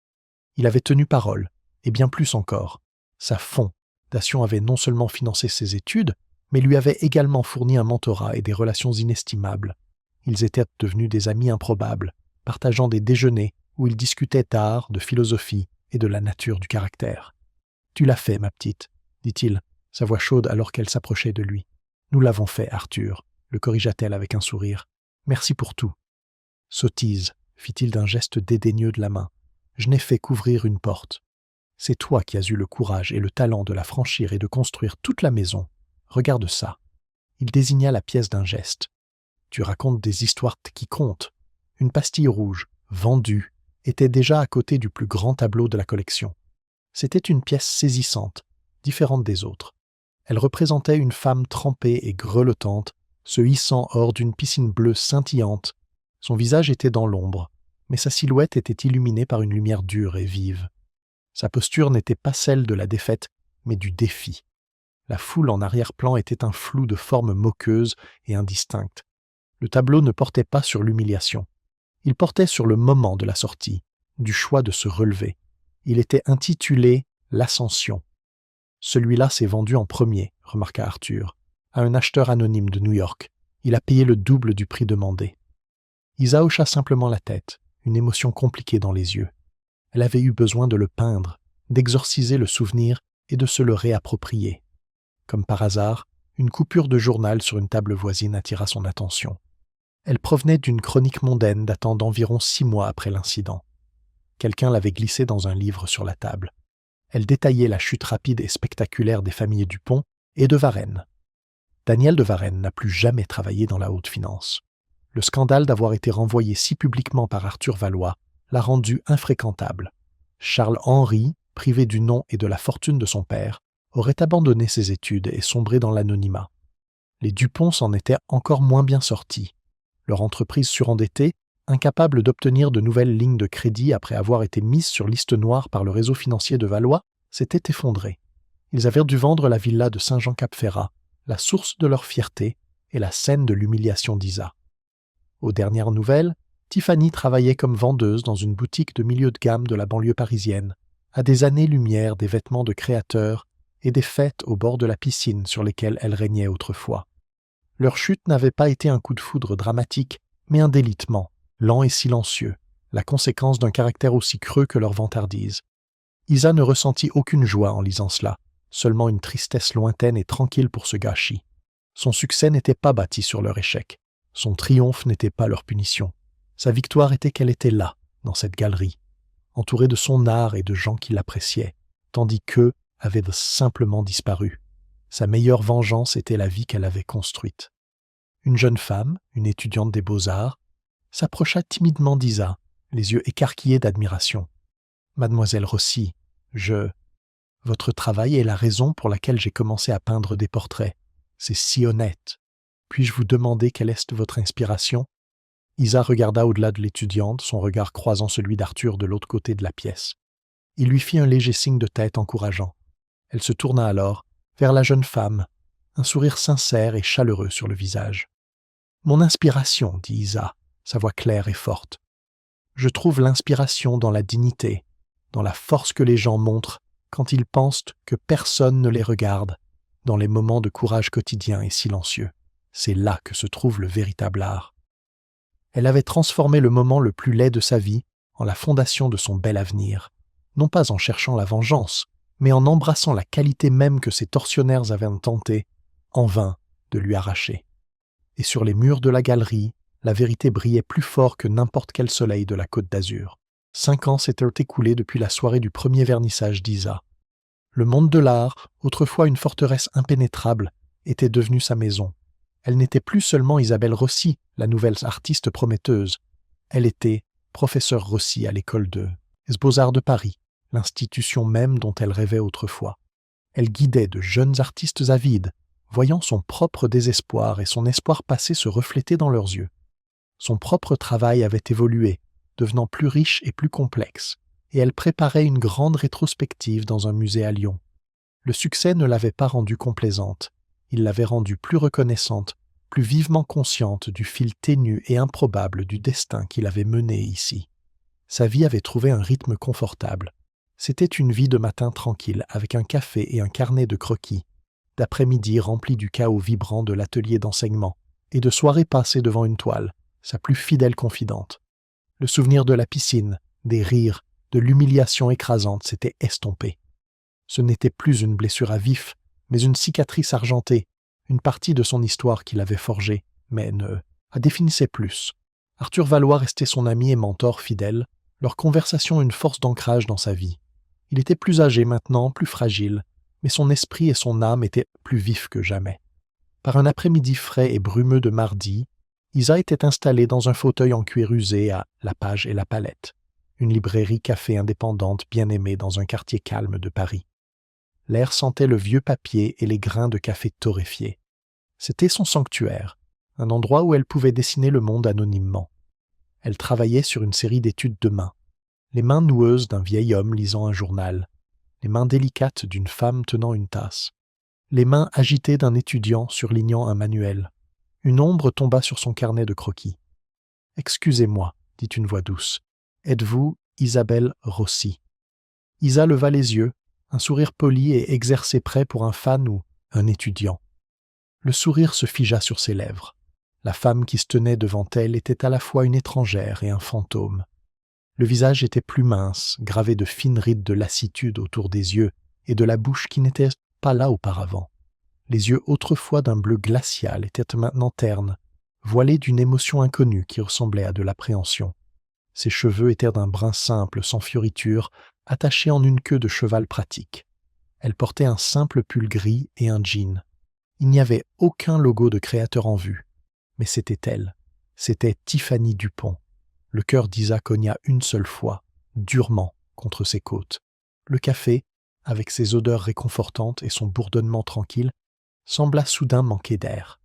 Il avait tenu parole, et bien plus encore. Sa fondation avait non seulement financé ses études, mais lui avait également fourni un mentorat et des relations inestimables. Ils étaient devenus des amis improbables, partageant des déjeuners où ils discutaient d'art, de philosophie et de la nature du caractère. « Tu l'as fait, ma petite, » dit-il, sa voix chaude alors qu'elle s'approchait de lui. « Nous l'avons fait, Arthur, » le corrigea-t-elle avec un sourire. « Merci pour tout. »« Sottise, » fit-il d'un geste dédaigneux de la main. « Je n'ai fait qu'ouvrir une porte. C'est toi qui as eu le courage et le talent de la franchir et de construire toute la maison. Regarde ça. » Il désigna la pièce d'un geste. « Tu racontes des histoires qui comptent. » Une pastille rouge, vendue, était déjà à côté du plus grand tableau de la collection. C'était une pièce saisissante, différente des autres. Elle représentait une femme trempée et grelottante, se hissant hors d'une piscine bleue scintillante. Son visage était dans l'ombre, mais sa silhouette était illuminée par une lumière dure et vive. Sa posture n'était pas celle de la défaite, mais du défi. La foule en arrière-plan était un flou de formes moqueuses et indistinctes. Le tableau ne portait pas sur l'humiliation. Il portait sur le moment de la sortie, du choix de se relever. Il était intitulé « L'Ascension ». Celui-là s'est vendu en premier, remarqua Arthur, à un acheteur anonyme de New York. Il a payé le double du prix demandé. Isa hocha simplement la tête, une émotion compliquée dans les yeux. Elle avait eu besoin de le peindre, d'exorciser le souvenir et de se le réapproprier. Comme par hasard, une coupure de journal sur une table voisine attira son attention. Elle provenait d'une chronique mondaine datant d'environ 6 mois après l'incident. Quelqu'un l'avait glissée dans un livre sur la table. Elle détaillait la chute rapide et spectaculaire des familles Dupont et de Varenne. Daniel de Varenne n'a plus jamais travaillé dans la haute finance. Le scandale d'avoir été renvoyé si publiquement par Arthur Valois l'a rendu infréquentable. Charles Henry, privé du nom et de la fortune de son père, aurait abandonné ses études et sombré dans l'anonymat. Les Dupont s'en étaient encore moins bien sortis. Leur entreprise surendettée, incapable d'obtenir de nouvelles lignes de crédit après avoir été mise sur liste noire par le réseau financier de Valois, s'était effondrée. Ils avaient dû vendre la villa de Saint-Jean-Cap-Ferrat, la source de leur fierté et la scène de l'humiliation d'Isa. Aux dernières nouvelles, Tiffany travaillait comme vendeuse dans une boutique de milieu de gamme de la banlieue parisienne, à des années-lumière des vêtements de créateurs et des fêtes au bord de la piscine sur lesquelles elle régnait autrefois. Leur chute n'avait pas été un coup de foudre dramatique, mais un délitement, lent et silencieux, la conséquence d'un caractère aussi creux que leur vantardise. Isa ne ressentit aucune joie en lisant cela, seulement une tristesse lointaine et tranquille pour ce gâchis. Son succès n'était pas bâti sur leur échec. Son triomphe n'était pas leur punition. Sa victoire était qu'elle était là, dans cette galerie, entourée de son art et de gens qui l'appréciaient, tandis qu'eux avaient simplement disparu. Sa meilleure vengeance était la vie qu'elle avait construite. Une jeune femme, une étudiante des beaux-arts, s'approcha timidement d'Isa, les yeux écarquillés d'admiration. « Mademoiselle Rossi, Votre travail est la raison pour laquelle j'ai commencé à peindre des portraits. C'est si honnête. Puis-je vous demander quelle est votre inspiration ?» Isa regarda au-delà de l'étudiante, son regard croisant celui d'Arthur de l'autre côté de la pièce. Il lui fit un léger signe de tête encourageant. Elle se tourna alors vers la jeune femme, un sourire sincère et chaleureux sur le visage. « Mon inspiration, dit Isa, sa voix claire et forte. Je trouve l'inspiration dans la dignité, dans la force que les gens montrent quand ils pensent que personne ne les regarde, dans les moments de courage quotidien et silencieux. C'est là que se trouve le véritable art. » Elle avait transformé le moment le plus laid de sa vie en la fondation de son bel avenir, non pas en cherchant la vengeance, mais en embrassant la qualité même que ses tortionnaires avaient tenté, en vain, de lui arracher. Et sur les murs de la galerie, la vérité brillait plus fort que n'importe quel soleil de la Côte d'Azur. 5 ans s'étaient écoulés depuis la soirée du premier vernissage d'Isa. Le monde de l'art, autrefois une forteresse impénétrable, était devenu sa maison. Elle n'était plus seulement Isabelle Rossi, la nouvelle artiste prometteuse. Elle était professeure Rossi à l'école des Beaux-Arts de Paris, l'institution même dont elle rêvait autrefois. Elle guidait de jeunes artistes avides, voyant son propre désespoir et son espoir passé se refléter dans leurs yeux. Son propre travail avait évolué, devenant plus riche et plus complexe, et elle préparait une grande rétrospective dans un musée à Lyon. Le succès ne l'avait pas rendue complaisante, il l'avait rendue plus reconnaissante, plus vivement consciente du fil ténu et improbable du destin qui l'avait menée ici. Sa vie avait trouvé un rythme confortable. C'était une vie de matin tranquille, avec un café et un carnet de croquis, d'après-midi rempli du chaos vibrant de l'atelier d'enseignement, et de soirées passées devant une toile, sa plus fidèle confidente. Le souvenir de la piscine, des rires, de l'humiliation écrasante s'était estompé. Ce n'était plus une blessure à vif, mais une cicatrice argentée, une partie de son histoire qu'il avait forgée, mais ne la définissait plus. Arthur Valois restait son ami et mentor fidèle, leur conversation une force d'ancrage dans sa vie. Il était plus âgé maintenant, plus fragile, mais son esprit et son âme étaient plus vifs que jamais. Par un après-midi frais et brumeux de mardi, Isa était installée dans un fauteuil en cuir usé à La Page et la Palette, une librairie café indépendante bien aimée dans un quartier calme de Paris. L'air sentait le vieux papier et les grains de café torréfiés. C'était son sanctuaire, un endroit où elle pouvait dessiner le monde anonymement. Elle travaillait sur une série d'études de mains, les mains noueuses d'un vieil homme lisant un journal, les mains délicates d'une femme tenant une tasse, les mains agitées d'un étudiant surlignant un manuel. Une ombre tomba sur son carnet de croquis. « Excusez-moi, dit une voix douce. Êtes-vous Isabelle Rossi ?» Isa leva les yeux, un sourire poli et exercé prêt pour un fan ou un étudiant. Le sourire se figea sur ses lèvres. La femme qui se tenait devant elle était à la fois une étrangère et un fantôme. Le visage était plus mince, gravé de fines rides de lassitude autour des yeux et de la bouche qui n'était pas là auparavant. Les yeux autrefois d'un bleu glacial étaient maintenant ternes, voilés d'une émotion inconnue qui ressemblait à de l'appréhension. Ses cheveux étaient d'un brun simple, sans fioriture, attachés en une queue de cheval pratique. Elle portait un simple pull gris et un jean. Il n'y avait aucun logo de créateur en vue. Mais c'était elle. C'était Tiffany Dupont. Le cœur d'Isa cogna une seule fois, durement, contre ses côtes. Le café, avec ses odeurs réconfortantes et son bourdonnement tranquille, sembla soudain manquer d'air.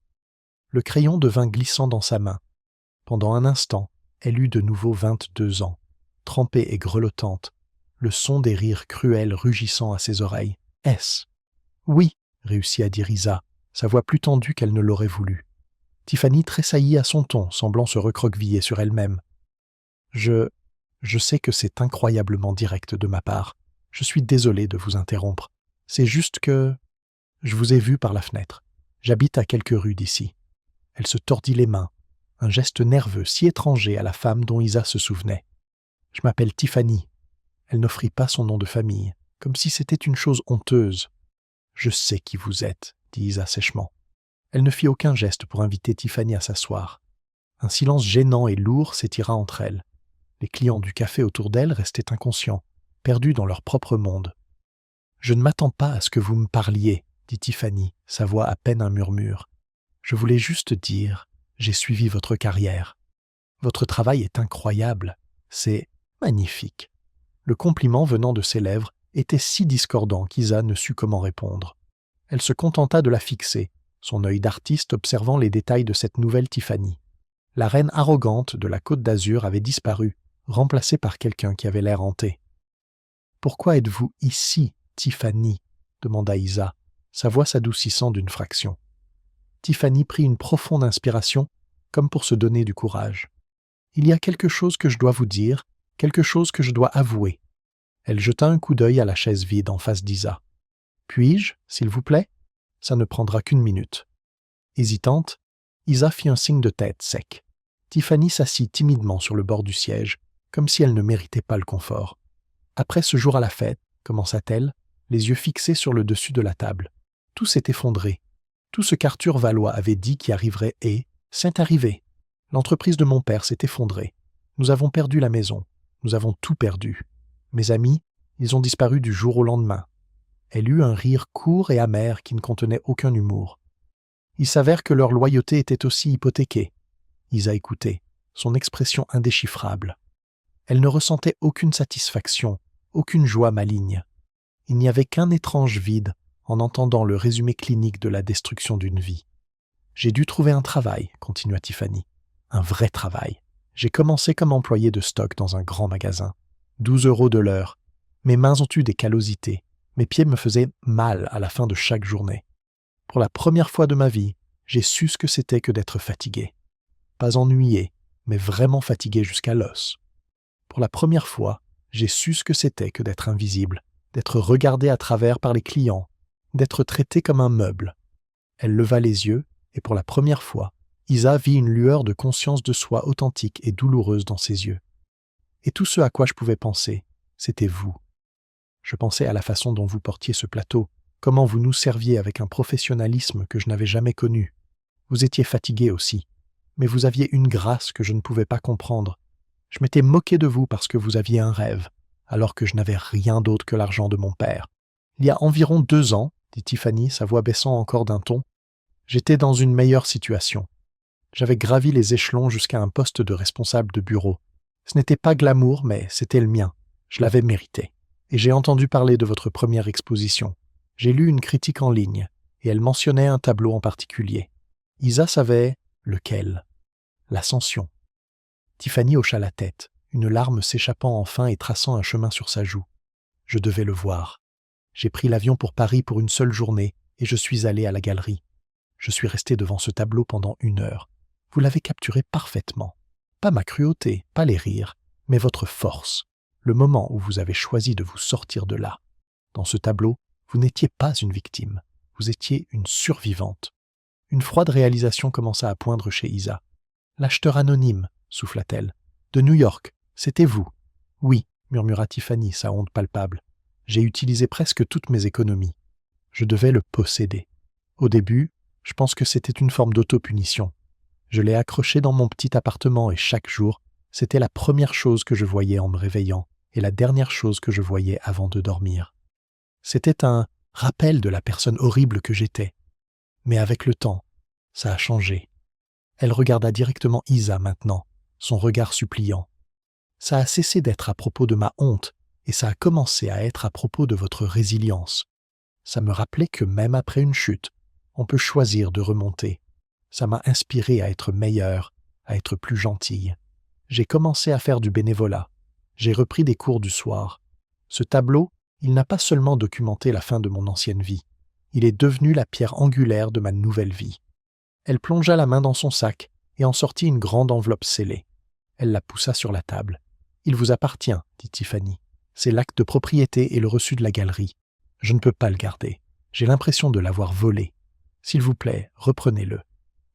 Le crayon devint glissant dans sa main. Pendant un instant, elle eut de nouveau 22 ans, trempée et grelottante, le son des rires cruels rugissant à ses oreilles. « Est-ce » ? « Oui, réussit à dire Isa, sa voix plus tendue qu'elle ne l'aurait voulu. Tiffany tressaillit à son ton, semblant se recroqueviller sur elle-même. « Je sais que c'est incroyablement direct de ma part. Je suis désolé de vous interrompre. C'est juste que... Je vous ai vu par la fenêtre. J'habite à quelques rues d'ici. » Elle se tordit les mains, un geste nerveux si étranger à la femme dont Isa se souvenait. « Je m'appelle Tiffany. » Elle n'offrit pas son nom de famille, comme si c'était une chose honteuse. « Je sais qui vous êtes, » dit Isa sèchement. Elle ne fit aucun geste pour inviter Tiffany à s'asseoir. Un silence gênant et lourd s'étira entre elles. Les clients du café autour d'elle restaient inconscients, perdus dans leur propre monde. « Je ne m'attends pas à ce que vous me parliez, » dit Tiffany, sa voix à peine un murmure. « Je voulais juste dire, j'ai suivi votre carrière. Votre travail est incroyable, c'est magnifique. » Le compliment venant de ses lèvres était si discordant qu'Isa ne sut comment répondre. Elle se contenta de la fixer, son œil d'artiste observant les détails de cette nouvelle Tiffany. La reine arrogante de la Côte d'Azur avait disparu, remplacée par quelqu'un qui avait l'air hanté. « Pourquoi êtes-vous ici, Tiffany ?» demanda Isa, sa voix s'adoucissant d'une fraction. Tiffany prit une profonde inspiration, comme pour se donner du courage. « Il y a quelque chose que je dois vous dire, quelque chose que je dois avouer. » Elle jeta un coup d'œil à la chaise vide en face d'Isa. « Puis-je, s'il vous plaît ?» Ça ne prendra qu'1 minute. Hésitante, Isa fit un signe de tête sec. Tiffany s'assit timidement sur le bord du siège, comme si elle ne méritait pas le confort. « Après ce jour à la fête, » commença-t-elle, les yeux fixés sur le dessus de la table. Tout s'est effondré. Tout ce qu'Arthur Valois avait dit qui arriverait c'est arrivé. L'entreprise de mon père s'est effondrée. Nous avons perdu la maison. Nous avons tout perdu. Mes amis, ils ont disparu du jour au lendemain. » Elle eut un rire court et amer qui ne contenait aucun humour. Il s'avère que leur loyauté était aussi hypothéquée. Isa écoutait, son expression indéchiffrable. Elle ne ressentait aucune satisfaction, aucune joie maligne. Il n'y avait qu'un étrange vide en entendant le résumé clinique de la destruction d'une vie. « J'ai dû trouver un travail, » continua Tiffany. « Un vrai travail. J'ai commencé comme employé de stock dans un grand magasin. 12 € de l'heure. Mes mains ont eu des callosités. Mes pieds me faisaient mal à la fin de chaque journée. Pour la première fois de ma vie, j'ai su ce que c'était que d'être fatigué. Pas ennuyé, mais vraiment fatigué jusqu'à l'os. Pour la première fois, j'ai su ce que c'était que d'être invisible, d'être regardé à travers par les clients, d'être traité comme un meuble. » Elle leva les yeux, et pour la première fois, Isa vit une lueur de conscience de soi authentique et douloureuse dans ses yeux. Et tout ce à quoi je pouvais penser, c'était vous. Je pensais à la façon dont vous portiez ce plateau, comment vous nous serviez avec un professionnalisme que je n'avais jamais connu. Vous étiez fatigué aussi, mais vous aviez une grâce que je ne pouvais pas comprendre. Je m'étais moqué de vous parce que vous aviez un rêve, alors que je n'avais rien d'autre que l'argent de mon père. Il y a environ 2 ans, dit Tiffany, sa voix baissant encore d'un ton, j'étais dans une meilleure situation. J'avais gravi les échelons jusqu'à un poste de responsable de bureau. Ce n'était pas glamour, mais c'était le mien. Je l'avais mérité. Et j'ai entendu parler de votre première exposition. J'ai lu une critique en ligne, et elle mentionnait un tableau en particulier. Isa savait lequel. L'Ascension. Tiffany hocha la tête, une larme s'échappant enfin et traçant un chemin sur sa joue. Je devais le voir. J'ai pris l'avion pour Paris pour une seule journée, et je suis allé à la galerie. Je suis resté devant ce tableau pendant 1 heure. Vous l'avez capturé parfaitement. Pas ma cruauté, pas les rires, mais votre force. Le moment où vous avez choisi de vous sortir de là. Dans ce tableau, vous n'étiez pas une victime, vous étiez une survivante. Une froide réalisation commença à poindre chez Isa. « L'acheteur anonyme » souffla-t-elle. « De New York, c'était vous. »« Oui, » murmura Tiffany, sa honte palpable. « J'ai utilisé presque toutes mes économies. Je devais le posséder. Au début, je pense que c'était une forme d'autopunition. Je l'ai accroché dans mon petit appartement et chaque jour, c'était la première chose que je voyais en me réveillant et la dernière chose que je voyais avant de dormir. C'était un rappel de la personne horrible que j'étais. Mais avec le temps, ça a changé. » Elle regarda directement Isa maintenant, son regard suppliant. « Ça a cessé d'être à propos de ma honte et ça a commencé à être à propos de votre résilience. Ça me rappelait que même après une chute, on peut choisir de remonter. Ça m'a inspiré à être meilleure, à être plus gentille. J'ai commencé à faire du bénévolat. J'ai repris des cours du soir. Ce tableau, il n'a pas seulement documenté la fin de mon ancienne vie. Il est devenu la pierre angulaire de ma nouvelle vie. » Elle plongea la main dans son sac et en sortit une grande enveloppe scellée. Elle la poussa sur la table. « Il vous appartient, » dit Tiffany. « C'est l'acte de propriété et le reçu de la galerie. Je ne peux pas le garder. J'ai l'impression de l'avoir volé. S'il vous plaît, reprenez-le.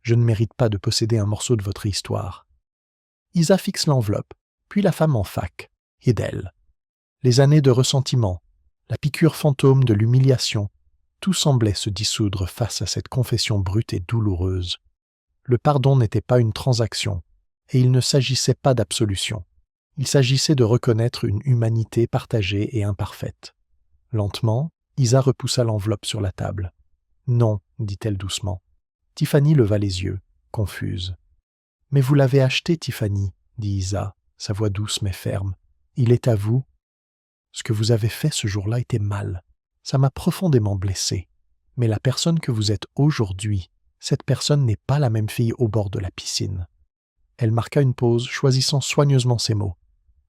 Je ne mérite pas de posséder un morceau de votre histoire. » Isa fixe l'enveloppe, puis la femme en fac, et d'elle. Les années de ressentiment, la piqûre fantôme de l'humiliation, tout semblait se dissoudre face à cette confession brute et douloureuse. Le pardon n'était pas une transaction, et il ne s'agissait pas d'absolution. Il s'agissait de reconnaître une humanité partagée et imparfaite. Lentement, Isa repoussa l'enveloppe sur la table. « Non, » dit-elle doucement. Tiffany leva les yeux, confuse. « Mais vous l'avez acheté, Tiffany, » dit Isa, sa voix douce mais ferme. « Il est à vous. » Ce que vous avez fait ce jour-là était mal. Ça m'a profondément blessé. Mais la personne que vous êtes aujourd'hui, cette personne n'est pas la même fille au bord de la piscine. Elle marqua une pause, choisissant soigneusement ses mots.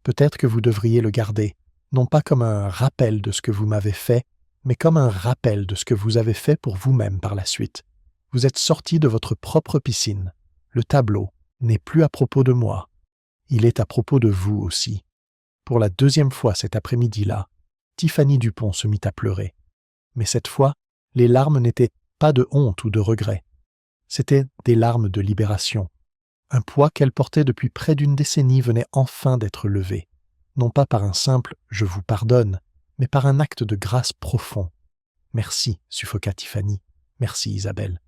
Peut-être que vous devriez le garder, non pas comme un rappel de ce que vous m'avez fait, mais comme un rappel de ce que vous avez fait pour vous-même par la suite. Vous êtes sorti de votre propre piscine. Le tableau n'est plus à propos de moi. Il est à propos de vous aussi. Pour la deuxième fois cet après-midi-là, Tiffany Dupont se mit à pleurer. Mais cette fois, les larmes n'étaient pas de honte ou de regret. C'étaient des larmes de libération. Un poids qu'elle portait depuis près d'une décennie venait enfin d'être levé, non pas par un simple « je vous pardonne », mais par un acte de grâce profond. « Merci », suffoqua Tiffany. « Merci, Isabelle. »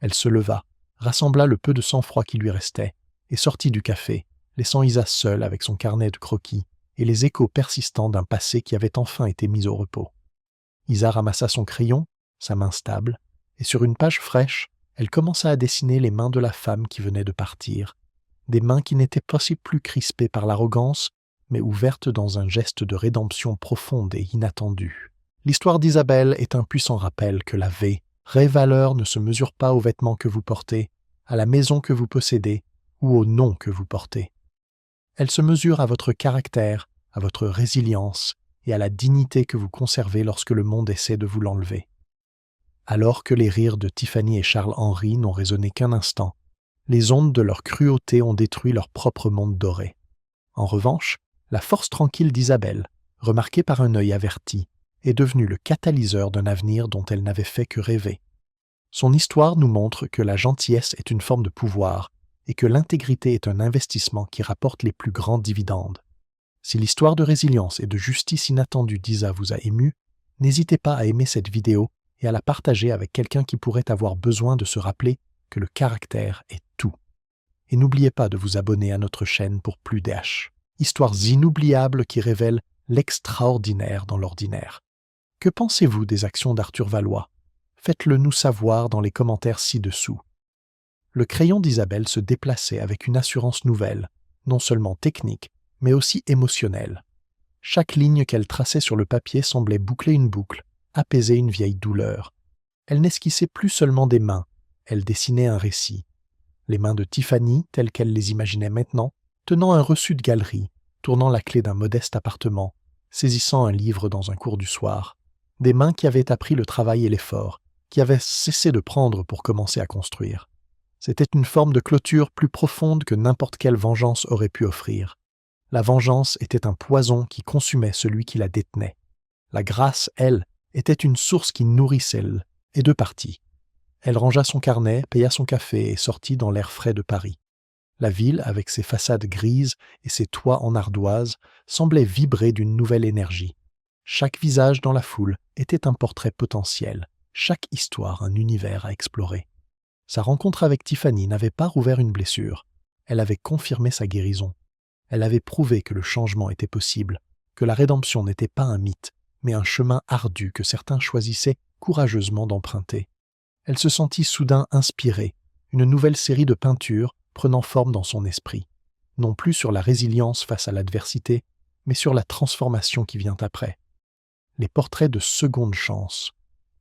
Elle se leva, rassembla le peu de sang-froid qui lui restait, et sortit du café, laissant Isa seule avec son carnet de croquis et les échos persistants d'un passé qui avait enfin été mis au repos. Isa ramassa son crayon, sa main stable, et sur une page fraîche, elle commença à dessiner les mains de la femme qui venait de partir, des mains qui n'étaient pas si plus crispées par l'arrogance, mais ouvertes dans un geste de rédemption profonde et inattendue. L'histoire d'Isabelle est un puissant rappel que la vraie valeur ne se mesure pas aux vêtements que vous portez, à la maison que vous possédez ou au nom que vous portez. Elle se mesure à votre caractère, à votre résilience et à la dignité que vous conservez lorsque le monde essaie de vous l'enlever. Alors que les rires de Tiffany et Charles-Henri n'ont résonné qu'un instant, les ondes de leur cruauté ont détruit leur propre monde doré. En revanche, la force tranquille d'Isabelle, remarquée par un œil averti, est devenue le catalyseur d'un avenir dont elle n'avait fait que rêver. Son histoire nous montre que la gentillesse est une forme de pouvoir et que l'intégrité est un investissement qui rapporte les plus grands dividendes. Si l'histoire de résilience et de justice inattendue d'Isa vous a ému, n'hésitez pas à aimer cette vidéo et à la partager avec quelqu'un qui pourrait avoir besoin de se rappeler que le caractère est tout. Et n'oubliez pas de vous abonner à notre chaîne pour plus d'H. Histoires inoubliables qui révèlent l'extraordinaire dans l'ordinaire. Que pensez-vous des actions d'Arthur Valois? Faites-le nous savoir dans les commentaires ci-dessous. Le crayon d'Isabelle se déplaçait avec une assurance nouvelle, non seulement technique, mais aussi émotionnelle. Chaque ligne qu'elle traçait sur le papier semblait boucler une boucle, apaiser une vieille douleur. Elle n'esquissait plus seulement des mains, elle dessinait un récit. Les mains de Tiffany, telles qu'elle les imaginait maintenant, tenant un reçu de galerie, tournant la clé d'un modeste appartement, saisissant un livre dans un cours du soir. Des mains qui avaient appris le travail et l'effort, qui avaient cessé de prendre pour commencer à construire. C'était une forme de clôture plus profonde que n'importe quelle vengeance aurait pu offrir. La vengeance était un poison qui consumait celui qui la détenait. La grâce, elle, était une source qui nourrissait et de partit. Elle rangea son carnet, paya son café et sortit dans l'air frais de Paris. La ville, avec ses façades grises et ses toits en ardoise, semblait vibrer d'une nouvelle énergie. Chaque visage dans la foule était un portrait potentiel, chaque histoire un univers à explorer. Sa rencontre avec Tiffany n'avait pas rouvert une blessure, elle avait confirmé sa guérison. Elle avait prouvé que le changement était possible, que la rédemption n'était pas un mythe, mais un chemin ardu que certains choisissaient courageusement d'emprunter. Elle se sentit soudain inspirée, une nouvelle série de peintures prenant forme dans son esprit, non plus sur la résilience face à l'adversité, mais sur la transformation qui vient après. Les portraits de seconde chance.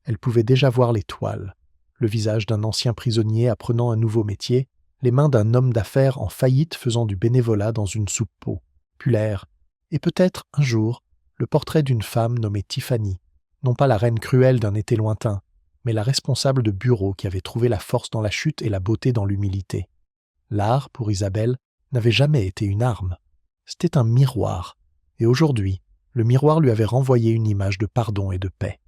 Elle pouvait déjà voir les toiles, le visage d'un ancien prisonnier apprenant un nouveau métier, les mains d'un homme d'affaires en faillite faisant du bénévolat dans une soupe-pot, Pullaire, et peut-être, un jour, le portrait d'une femme nommée Tiffany, non pas la reine cruelle d'un été lointain, mais la responsable de bureau qui avait trouvé la force dans la chute et la beauté dans l'humilité. L'art, pour Isabelle, n'avait jamais été une arme. C'était un miroir, et aujourd'hui, le miroir lui avait renvoyé une image de pardon et de paix.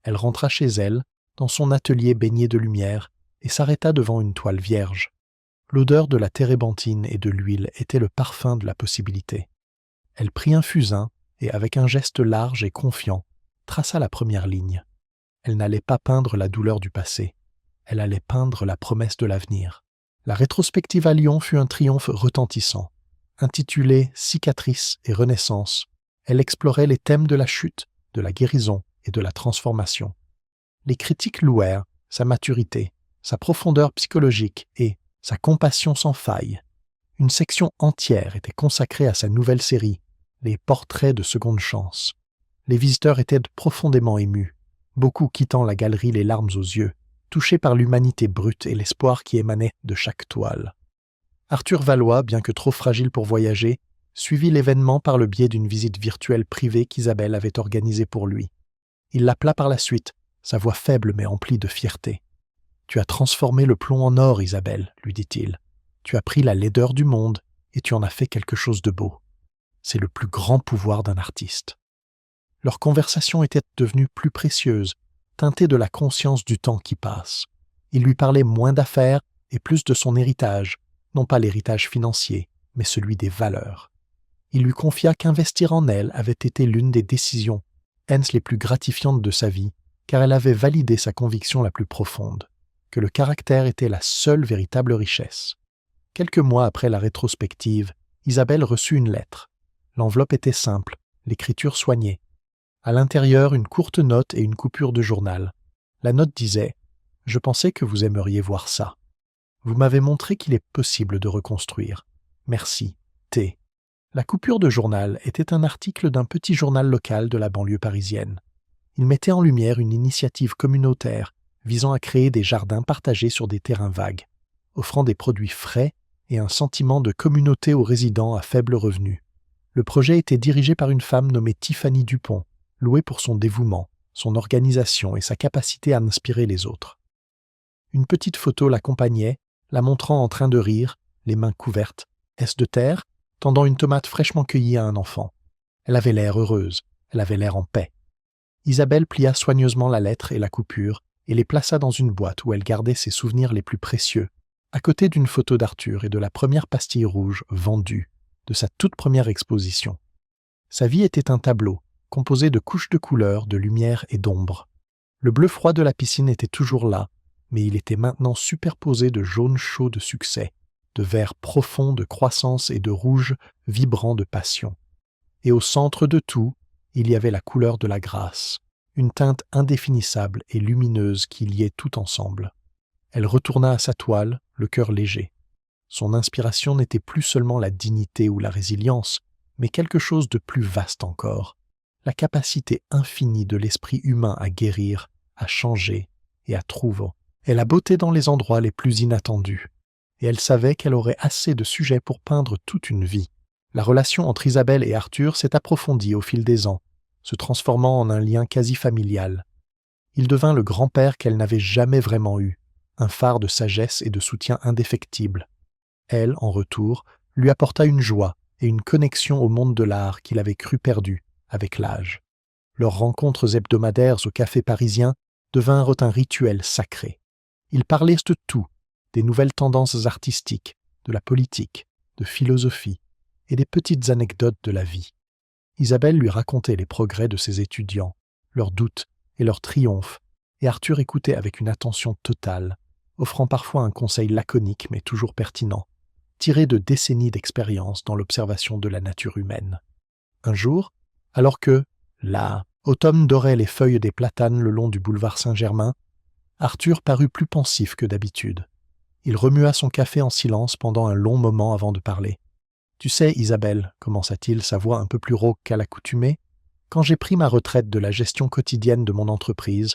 Elle rentra chez elle, dans son atelier baigné de lumière, et s'arrêta devant une toile vierge. L'odeur de la térébenthine et de l'huile était le parfum de la possibilité. Elle prit un fusain et, avec un geste large et confiant, traça la première ligne. Elle n'allait pas peindre la douleur du passé, elle allait peindre la promesse de l'avenir. La rétrospective à Lyon fut un triomphe retentissant. Intitulée « Cicatrices et Renaissance », elle explorait les thèmes de la chute, de la guérison et de la transformation. Les critiques louèrent sa maturité, sa profondeur psychologique et sa compassion sans faille. Une section entière était consacrée à sa nouvelle série, les portraits de seconde chance. Les visiteurs étaient profondément émus, beaucoup quittant la galerie les larmes aux yeux, touchés par l'humanité brute et l'espoir qui émanait de chaque toile. Arthur Valois, bien que trop fragile pour voyager, suivit l'événement par le biais d'une visite virtuelle privée qu'Isabelle avait organisée pour lui. Il l'appela par la suite, sa voix faible mais emplie de fierté. « Tu as transformé le plomb en or, Isabelle, » lui dit-il. « Tu as pris la laideur du monde et tu en as fait quelque chose de beau. C'est le plus grand pouvoir d'un artiste. » Leur conversation était devenue plus précieuse, teintée de la conscience du temps qui passe. Il lui parlait moins d'affaires et plus de son héritage, non pas l'héritage financier, mais celui des valeurs. Il lui confia qu'investir en elle avait été l'une des décisions, hence les plus gratifiantes de sa vie, car elle avait validé sa conviction la plus profonde, que le caractère était la seule véritable richesse. Quelques mois après la rétrospective, Isabelle reçut une lettre. L'enveloppe était simple, l'écriture soignée. À l'intérieur, une courte note et une coupure de journal. La note disait « Je pensais que vous aimeriez voir ça. Vous m'avez montré qu'il est possible de reconstruire. Merci, T. » La coupure de journal était un article d'un petit journal local de la banlieue parisienne. Il mettait en lumière une initiative communautaire visant à créer des jardins partagés sur des terrains vagues, offrant des produits frais et un sentiment de communauté aux résidents à faible revenu. Le projet était dirigé par une femme nommée Tiffany Dupont, louée pour son dévouement, son organisation et sa capacité à inspirer les autres. Une petite photo l'accompagnait, la montrant en train de rire, les mains couvertes, S de terre, tendant une tomate fraîchement cueillie à un enfant. Elle avait l'air heureuse, elle avait l'air en paix. Isabelle plia soigneusement la lettre et la coupure et les plaça dans une boîte où elle gardait ses souvenirs les plus précieux, à côté d'une photo d'Arthur et de la première pastille rouge vendue, de sa toute première exposition. Sa vie était un tableau, composé de couches de couleurs, de lumière et d'ombre. Le bleu froid de la piscine était toujours là, mais il était maintenant superposé de jaune chaud de succès, de vert profond de croissance et de rouge vibrant de passion. Et au centre de tout, il y avait la couleur de la grâce, une teinte indéfinissable et lumineuse qui liait tout ensemble. Elle retourna à sa toile, le cœur léger. Son inspiration n'était plus seulement la dignité ou la résilience, mais quelque chose de plus vaste encore, la capacité infinie de l'esprit humain à guérir, à changer et à trouver, et la beauté dans les endroits les plus inattendus. Et elle savait qu'elle aurait assez de sujets pour peindre toute une vie. La relation entre Isabelle et Arthur s'est approfondie au fil des ans, se transformant en un lien quasi familial. Il devint le grand-père qu'elle n'avait jamais vraiment eu, un phare de sagesse et de soutien indéfectible. Elle, en retour, lui apporta une joie et une connexion au monde de l'art qu'il avait cru perdu avec l'âge. Leurs rencontres hebdomadaires au café parisien devinrent un rituel sacré. Ils parlaient de tout, des nouvelles tendances artistiques, de la politique, de philosophie et des petites anecdotes de la vie. Isabelle lui racontait les progrès de ses étudiants, leurs doutes et leurs triomphes, et Arthur écoutait avec une attention totale, offrant parfois un conseil laconique mais toujours pertinent, tiré de décennies d'expérience dans l'observation de la nature humaine. Un jour, alors que, là, automne dorait les feuilles des platanes le long du boulevard Saint-Germain, Arthur parut plus pensif que d'habitude. Il remua son café en silence pendant un long moment avant de parler. « Tu sais, Isabelle, commença-t-il, sa voix un peu plus rauque qu'à l'accoutumée, quand j'ai pris ma retraite de la gestion quotidienne de mon entreprise,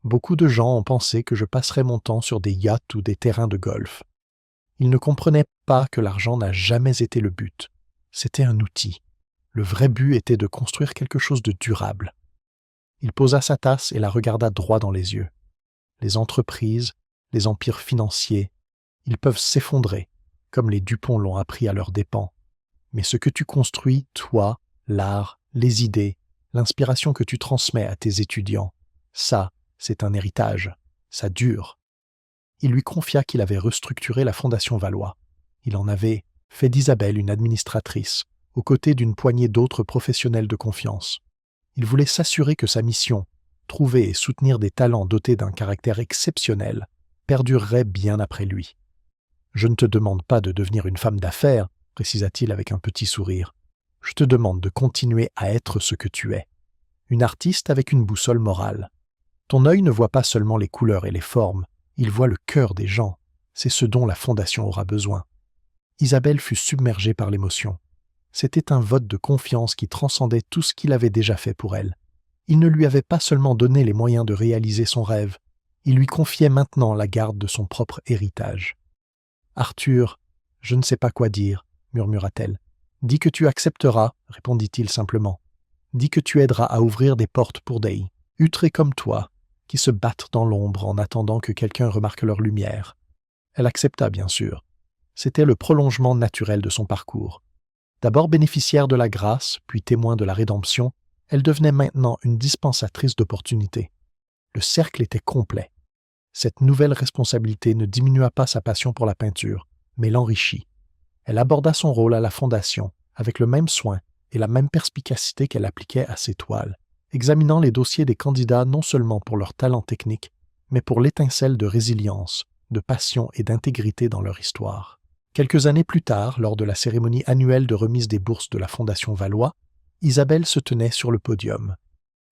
beaucoup de gens ont pensé que je passerais mon temps sur des yachts ou des terrains de golf. Ils ne comprenaient pas que l'argent n'a jamais été le but. C'était un outil. Le vrai but était de construire quelque chose de durable. » Il posa sa tasse et la regarda droit dans les yeux. Les entreprises, les empires financiers, ils peuvent s'effondrer, comme les Dupont l'ont appris à leurs dépens. Mais ce que tu construis, toi, l'art, les idées, l'inspiration que tu transmets à tes étudiants, ça, c'est un héritage. Ça dure. Il lui confia qu'il avait restructuré la Fondation Valois. Il en avait fait d'Isabelle une administratrice, aux côtés d'une poignée d'autres professionnels de confiance. Il voulait s'assurer que sa mission, trouver et soutenir des talents dotés d'un caractère exceptionnel, perdurerait bien après lui. « Je ne te demande pas de devenir une femme d'affaires, précisa-t-il avec un petit sourire. Je te demande de continuer à être ce que tu es. Une artiste avec une boussole morale. Ton œil ne voit pas seulement les couleurs et les formes, il voit le cœur des gens. C'est ce dont la Fondation aura besoin. » Isabelle fut submergée par l'émotion. C'était un vote de confiance qui transcendait tout ce qu'il avait déjà fait pour elle. Il ne lui avait pas seulement donné les moyens de réaliser son rêve, il lui confiait maintenant la garde de son propre héritage. « Arthur, je ne sais pas quoi dire, » murmura-t-elle. « Dis que tu accepteras, » répondit-il simplement. « Dis que tu aideras à ouvrir des portes pour des hutrés comme toi, qui se battent dans l'ombre en attendant que quelqu'un remarque leur lumière. » Elle accepta, bien sûr. C'était le prolongement naturel de son parcours. D'abord bénéficiaire de la grâce, puis témoin de la rédemption, elle devenait maintenant une dispensatrice d'opportunités. Le cercle était complet. Cette nouvelle responsabilité ne diminua pas sa passion pour la peinture, mais l'enrichit. Elle aborda son rôle à la Fondation avec le même soin et la même perspicacité qu'elle appliquait à ses toiles, examinant les dossiers des candidats non seulement pour leur talent technique, mais pour l'étincelle de résilience, de passion et d'intégrité dans leur histoire. Quelques années plus tard, lors de la cérémonie annuelle de remise des bourses de la Fondation Valois, Isabelle se tenait sur le podium.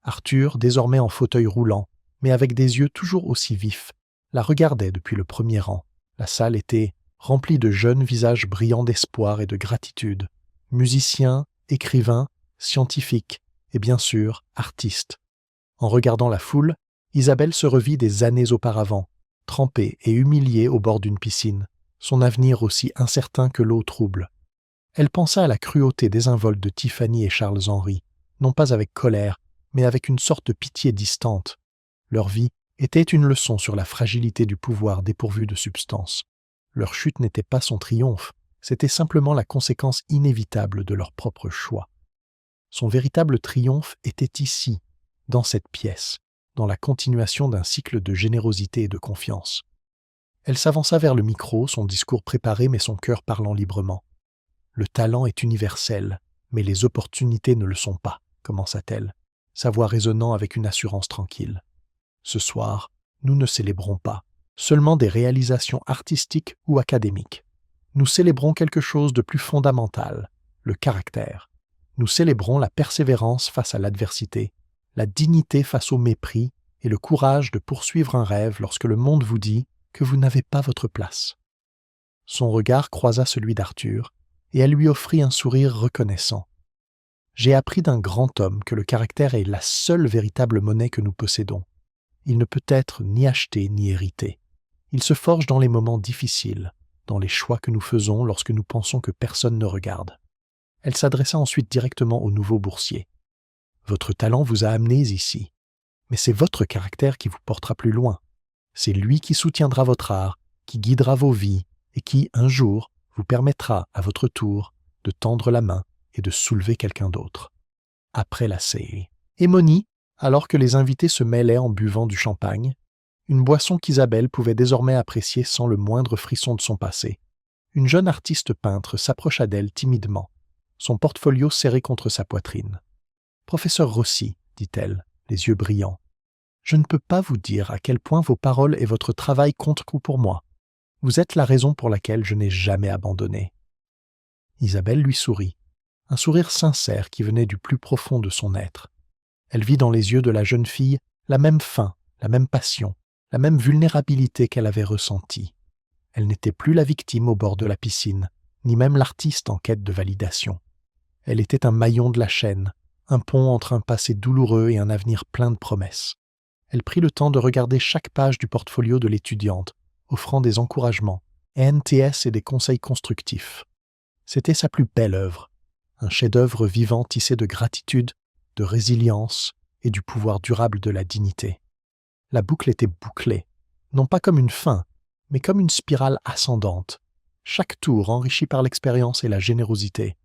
Arthur, désormais en fauteuil roulant, mais avec des yeux toujours aussi vifs, la regardait depuis le premier rang. La salle était remplie de jeunes visages brillants d'espoir et de gratitude, musiciens, écrivains, scientifiques et bien sûr artistes. En regardant la foule, Isabelle se revit des années auparavant, trempée et humiliée au bord d'une piscine, son avenir aussi incertain que l'eau trouble. Elle pensa à la cruauté désinvolte de Tiffany et Charles-Henri, non pas avec colère, mais avec une sorte de pitié distante. Leur vie était une leçon sur la fragilité du pouvoir dépourvu de substance. Leur chute n'était pas son triomphe, c'était simplement la conséquence inévitable de leur propre choix. Son véritable triomphe était ici, dans cette pièce, dans la continuation d'un cycle de générosité et de confiance. Elle s'avança vers le micro, son discours préparé mais son cœur parlant librement. « Le talent est universel, mais les opportunités ne le sont pas, » commença-t-elle, sa voix résonnant avec une assurance tranquille. « Ce soir, nous ne célébrons pas seulement des réalisations artistiques ou académiques. Nous célébrons quelque chose de plus fondamental, le caractère. Nous célébrons la persévérance face à l'adversité, la dignité face au mépris et le courage de poursuivre un rêve lorsque le monde vous dit que vous n'avez pas votre place. » Son regard croisa celui d'Arthur, et elle lui offrit un sourire reconnaissant. « J'ai appris d'un grand homme que le caractère est la seule véritable monnaie que nous possédons. Il ne peut être ni acheté ni hérité. Il se forge dans les moments difficiles, dans les choix que nous faisons lorsque nous pensons que personne ne regarde. » Elle s'adressa ensuite directement au nouveau boursier. « Votre talent vous a amenés ici, mais c'est votre caractère qui vous portera plus loin. C'est lui qui soutiendra votre art, qui guidera vos vies et qui, un jour, vous permettra, à votre tour, de tendre la main et de soulever quelqu'un d'autre. » Après la cérémonie, Alors que les invités se mêlaient en buvant du champagne, une boisson qu'Isabelle pouvait désormais apprécier sans le moindre frisson de son passé, une jeune artiste peintre s'approcha d'elle timidement, son portfolio serré contre sa poitrine. « Professeur Rossi, dit-elle, les yeux brillants, je ne peux pas vous dire à quel point vos paroles et votre travail comptent pour moi. Vous êtes la raison pour laquelle je n'ai jamais abandonné. » Isabelle lui sourit, un sourire sincère qui venait du plus profond de son être. Elle vit dans les yeux de la jeune fille la même faim, la même passion, la même vulnérabilité qu'elle avait ressentie. Elle n'était plus la victime au bord de la piscine, ni même l'artiste en quête de validation. Elle était un maillon de la chaîne, un pont entre un passé douloureux et un avenir plein de promesses. Elle prit le temps de regarder chaque page du portfolio de l'étudiante, offrant des encouragements, NTS et des conseils constructifs. C'était sa plus belle œuvre, un chef-d'œuvre vivant tissé de gratitude, de résilience et du pouvoir durable de la dignité. La boucle était bouclée, non pas comme une fin, mais comme une spirale ascendante, chaque tour enrichi par l'expérience et la générosité,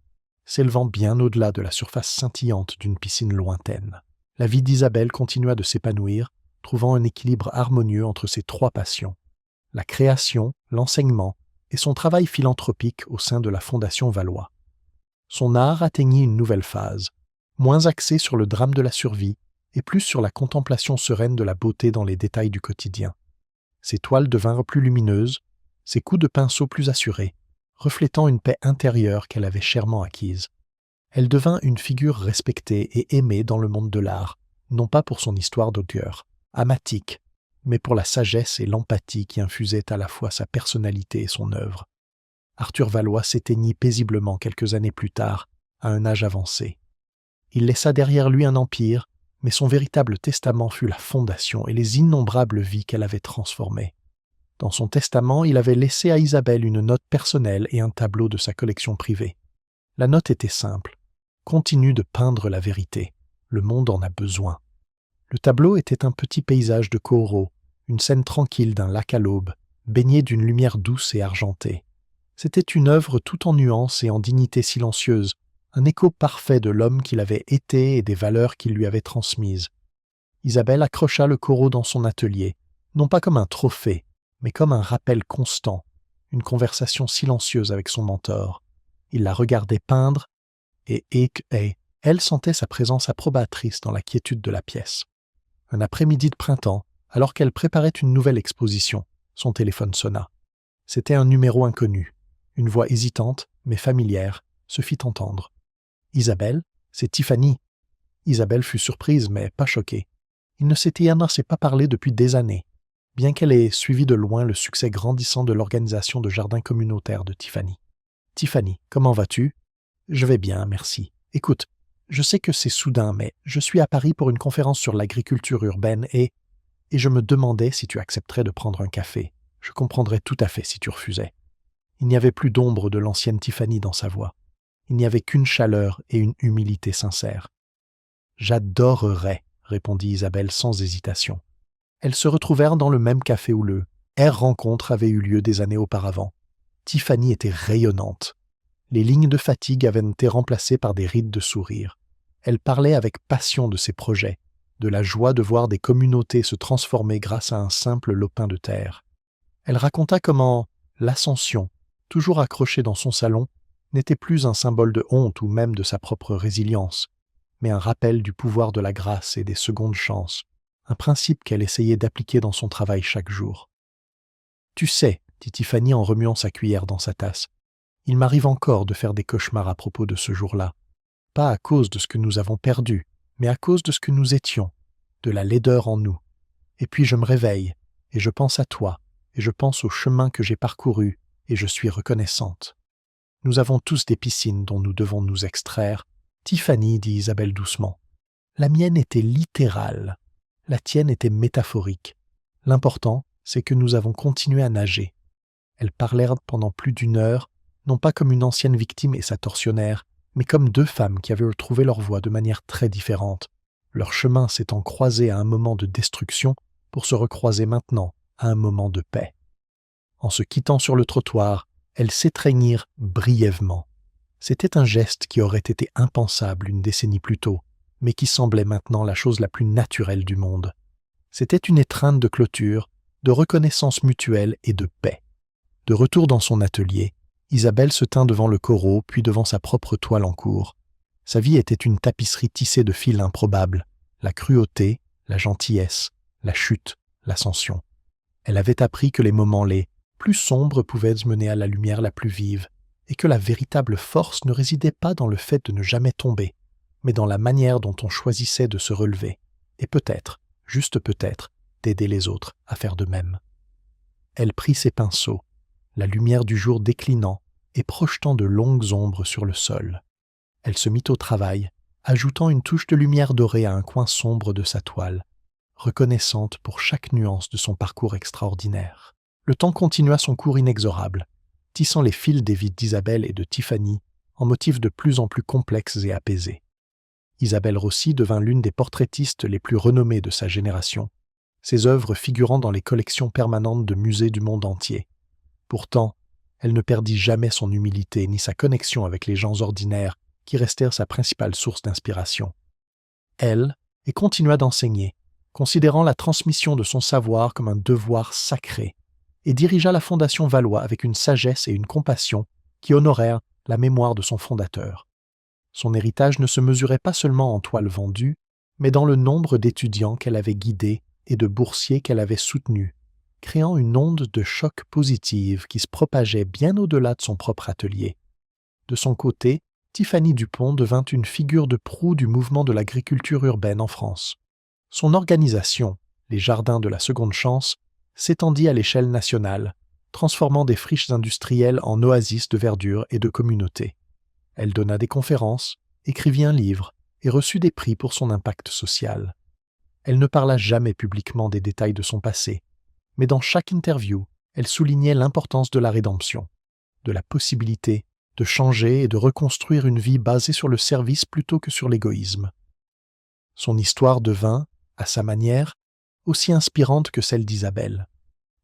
s'élevant bien au-delà de la surface scintillante d'une piscine lointaine. La vie d'Isabelle continua de s'épanouir, trouvant un équilibre harmonieux entre ses trois passions, la création, l'enseignement et son travail philanthropique au sein de la Fondation Valois. Son art atteignit une nouvelle phase, moins axée sur le drame de la survie et plus sur la contemplation sereine de la beauté dans les détails du quotidien. Ses toiles devinrent plus lumineuses, ses coups de pinceau plus assurés, reflétant une paix intérieure qu'elle avait chèrement acquise. Elle devint une figure respectée et aimée dans le monde de l'art, non pas pour son histoire d'auteur, amatique, mais pour la sagesse et l'empathie qui infusaient à la fois sa personnalité et son œuvre. Arthur Valois s'éteignit paisiblement quelques années plus tard, à un âge avancé. Il laissa derrière lui un empire, mais son véritable testament fut la fondation et les innombrables vies qu'elle avait transformées. Dans son testament, il avait laissé à Isabelle une note personnelle et un tableau de sa collection privée. La note était simple. « Continue de peindre la vérité. Le monde en a besoin. » Le tableau était un petit paysage de coraux, une scène tranquille d'un lac à l'aube, baignée d'une lumière douce et argentée. C'était une œuvre tout en nuances et en dignité silencieuse, un écho parfait de l'homme qu'il avait été et des valeurs qu'il lui avait transmises. Isabelle accrocha le coraux dans son atelier, non pas comme un trophée, mais comme un rappel constant, une conversation silencieuse avec son mentor. Il la regardait peindre, et elle sentait sa présence approbatrice dans la quiétude de la pièce. Un après-midi de printemps, alors qu'elle préparait une nouvelle exposition, son téléphone sonna. C'était un numéro inconnu. Une voix hésitante, mais familière, se fit entendre. « Isabelle, c'est Tiffany. » Isabelle fut surprise, mais pas choquée. Il ne s'était pas parlé depuis des années, bien qu'elle ait suivi de loin le succès grandissant de l'organisation de jardins communautaires de Tiffany. « Tiffany, comment vas-tu ? » »« Je vais bien, merci. Écoute, je sais que c'est soudain, mais je suis à Paris pour une conférence sur l'agriculture urbaine et je me demandais si tu accepterais de prendre un café. Je comprendrais tout à fait si tu refusais. » Il n'y avait plus d'ombre de l'ancienne Tiffany dans sa voix. Il n'y avait qu'une chaleur et une humilité sincères. « J'adorerais, » répondit Isabelle sans hésitation. Elles se retrouvèrent dans le même café où le rencontre avait eu lieu des années auparavant. Tiffany était rayonnante. Les lignes de fatigue avaient été remplacées par des rides de sourire. Elle parlait avec passion de ses projets, de la joie de voir des communautés se transformer grâce à un simple lopin de terre. Elle raconta comment l'ascension, toujours accrochée dans son salon, n'était plus un symbole de honte ou même de sa propre résilience, mais un rappel du pouvoir de la grâce et des secondes chances, un principe qu'elle essayait d'appliquer dans son travail chaque jour. « Tu sais, » dit Tiffany en remuant sa cuillère dans sa tasse, « il m'arrive encore de faire des cauchemars à propos de ce jour-là, pas à cause de ce que nous avons perdu, mais à cause de ce que nous étions, de la laideur en nous. Et puis je me réveille, et je pense à toi, et je pense au chemin que j'ai parcouru, et je suis reconnaissante. Nous avons tous des piscines dont nous devons nous extraire. » Tiffany, dit Isabelle doucement. La mienne était littérale, la tienne était métaphorique. L'important, c'est que nous avons continué à nager. Elles parlèrent pendant plus d'une heure, non pas comme une ancienne victime et sa tortionnaire, mais comme deux femmes qui avaient retrouvé leur voie de manière très différente, leur chemin s'étant croisé à un moment de destruction pour se recroiser maintenant à un moment de paix. En se quittant sur le trottoir, elles s'étreignirent brièvement. C'était un geste qui aurait été impensable une décennie plus tôt, mais qui semblait maintenant la chose la plus naturelle du monde. C'était une étreinte de clôture, de reconnaissance mutuelle et de paix. De retour dans son atelier, Isabelle se tint devant le Corot, puis devant sa propre toile en cours. Sa vie était une tapisserie tissée de fils improbables, la cruauté, la gentillesse, la chute, l'ascension. Elle avait appris que les moments les plus sombres pouvaient mener à la lumière la plus vive, et que la véritable force ne résidait pas dans le fait de ne jamais tomber, mais dans la manière dont on choisissait de se relever, et peut-être, juste peut-être, d'aider les autres à faire de même. Elle prit ses pinceaux, la lumière du jour déclinant et projetant de longues ombres sur le sol. Elle se mit au travail, ajoutant une touche de lumière dorée à un coin sombre de sa toile, reconnaissante pour chaque nuance de son parcours extraordinaire. Le temps continua son cours inexorable, tissant les fils des vies d'Isabelle et de Tiffany en motifs de plus en plus complexes et apaisés. Isabelle Rossi devint l'une des portraitistes les plus renommées de sa génération, ses œuvres figurant dans les collections permanentes de musées du monde entier. Pourtant, elle ne perdit jamais son humilité ni sa connexion avec les gens ordinaires qui restèrent sa principale source d'inspiration. Elle continua d'enseigner, considérant la transmission de son savoir comme un devoir sacré, et dirigea la Fondation Valois avec une sagesse et une compassion qui honorèrent la mémoire de son fondateur. Son héritage ne se mesurait pas seulement en toiles vendues, mais dans le nombre d'étudiants qu'elle avait guidés et de boursiers qu'elle avait soutenus, créant une onde de choc positive qui se propageait bien au-delà de son propre atelier. De son côté, Tiffany Dupont devint une figure de proue du mouvement de l'agriculture urbaine en France. Son organisation, les Jardins de la Seconde Chance, s'étendit à l'échelle nationale, transformant des friches industrielles en oasis de verdure et de communauté. Elle donna des conférences, écrivit un livre et reçut des prix pour son impact social. Elle ne parla jamais publiquement des détails de son passé, mais dans chaque interview, elle soulignait l'importance de la rédemption, de la possibilité de changer et de reconstruire une vie basée sur le service plutôt que sur l'égoïsme. Son histoire devint, à sa manière, aussi inspirante que celle d'Isabelle.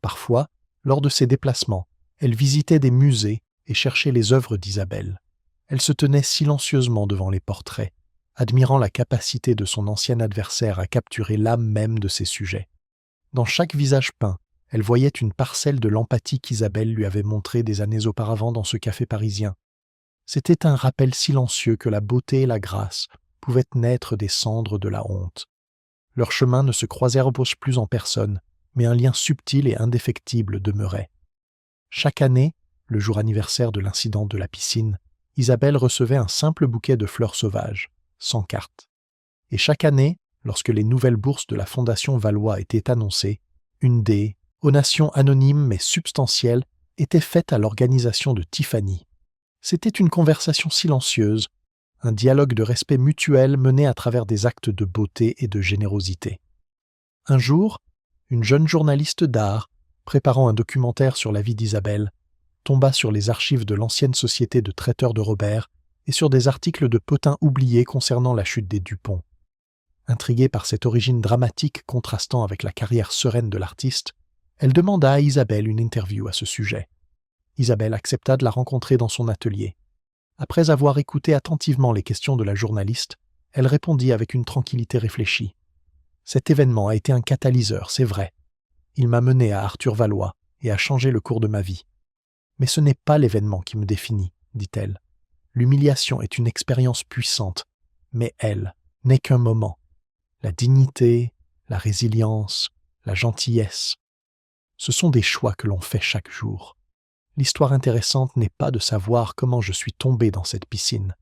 Parfois, lors de ses déplacements, elle visitait des musées et cherchait les œuvres d'Isabelle. Elle se tenait silencieusement devant les portraits, admirant la capacité de son ancien adversaire à capturer l'âme même de ses sujets. Dans chaque visage peint, elle voyait une parcelle de l'empathie qu'Isabelle lui avait montrée des années auparavant dans ce café parisien. C'était un rappel silencieux que la beauté et la grâce pouvaient naître des cendres de la honte. Leurs chemins ne se croisèrent plus en personne, mais un lien subtil et indéfectible demeurait. Chaque année, le jour anniversaire de l'incident de la piscine, Isabelle recevait un simple bouquet de fleurs sauvages, sans carte. Et chaque année, lorsque les nouvelles bourses de la Fondation Valois étaient annoncées, une donation anonyme mais substantielle était faite à l'organisation de Tiffany. C'était une conversation silencieuse, un dialogue de respect mutuel mené à travers des actes de beauté et de générosité. Un jour, une jeune journaliste d'art, préparant un documentaire sur la vie d'Isabelle, tomba sur les archives de l'ancienne société de traiteurs de Robert et sur des articles de potins oubliés concernant la chute des Dupont. Intriguée par cette origine dramatique contrastant avec la carrière sereine de l'artiste, elle demanda à Isabelle une interview à ce sujet. Isabelle accepta de la rencontrer dans son atelier. Après avoir écouté attentivement les questions de la journaliste, elle répondit avec une tranquillité réfléchie. « Cet événement a été un catalyseur, c'est vrai. Il m'a mené à Arthur Valois et a changé le cours de ma vie. Mais ce n'est pas l'événement qui me définit, dit-elle. L'humiliation est une expérience puissante, mais elle n'est qu'un moment. La dignité, la résilience, la gentillesse, ce sont des choix que l'on fait chaque jour. L'histoire intéressante n'est pas de savoir comment je suis tombé dans cette piscine,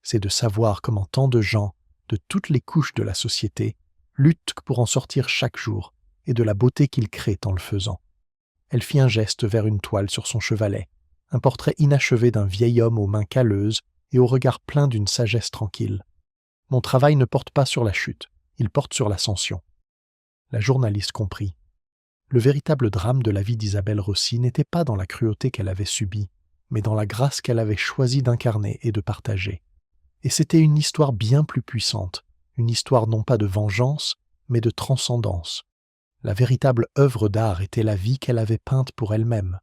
c'est de savoir comment tant de gens, de toutes les couches de la société, luttent pour en sortir chaque jour et de la beauté qu'ils créent en le faisant. » Elle fit un geste vers une toile sur son chevalet, un portrait inachevé d'un vieil homme aux mains calleuses et au regard plein d'une sagesse tranquille. « Mon travail ne porte pas sur la chute, il porte sur l'ascension. » La journaliste comprit. Le véritable drame de la vie d'Isabelle Rossi n'était pas dans la cruauté qu'elle avait subie, mais dans la grâce qu'elle avait choisi d'incarner et de partager. Et c'était une histoire bien plus puissante, une histoire non pas de vengeance, mais de transcendance. La véritable œuvre d'art était la vie qu'elle avait peinte pour elle-même.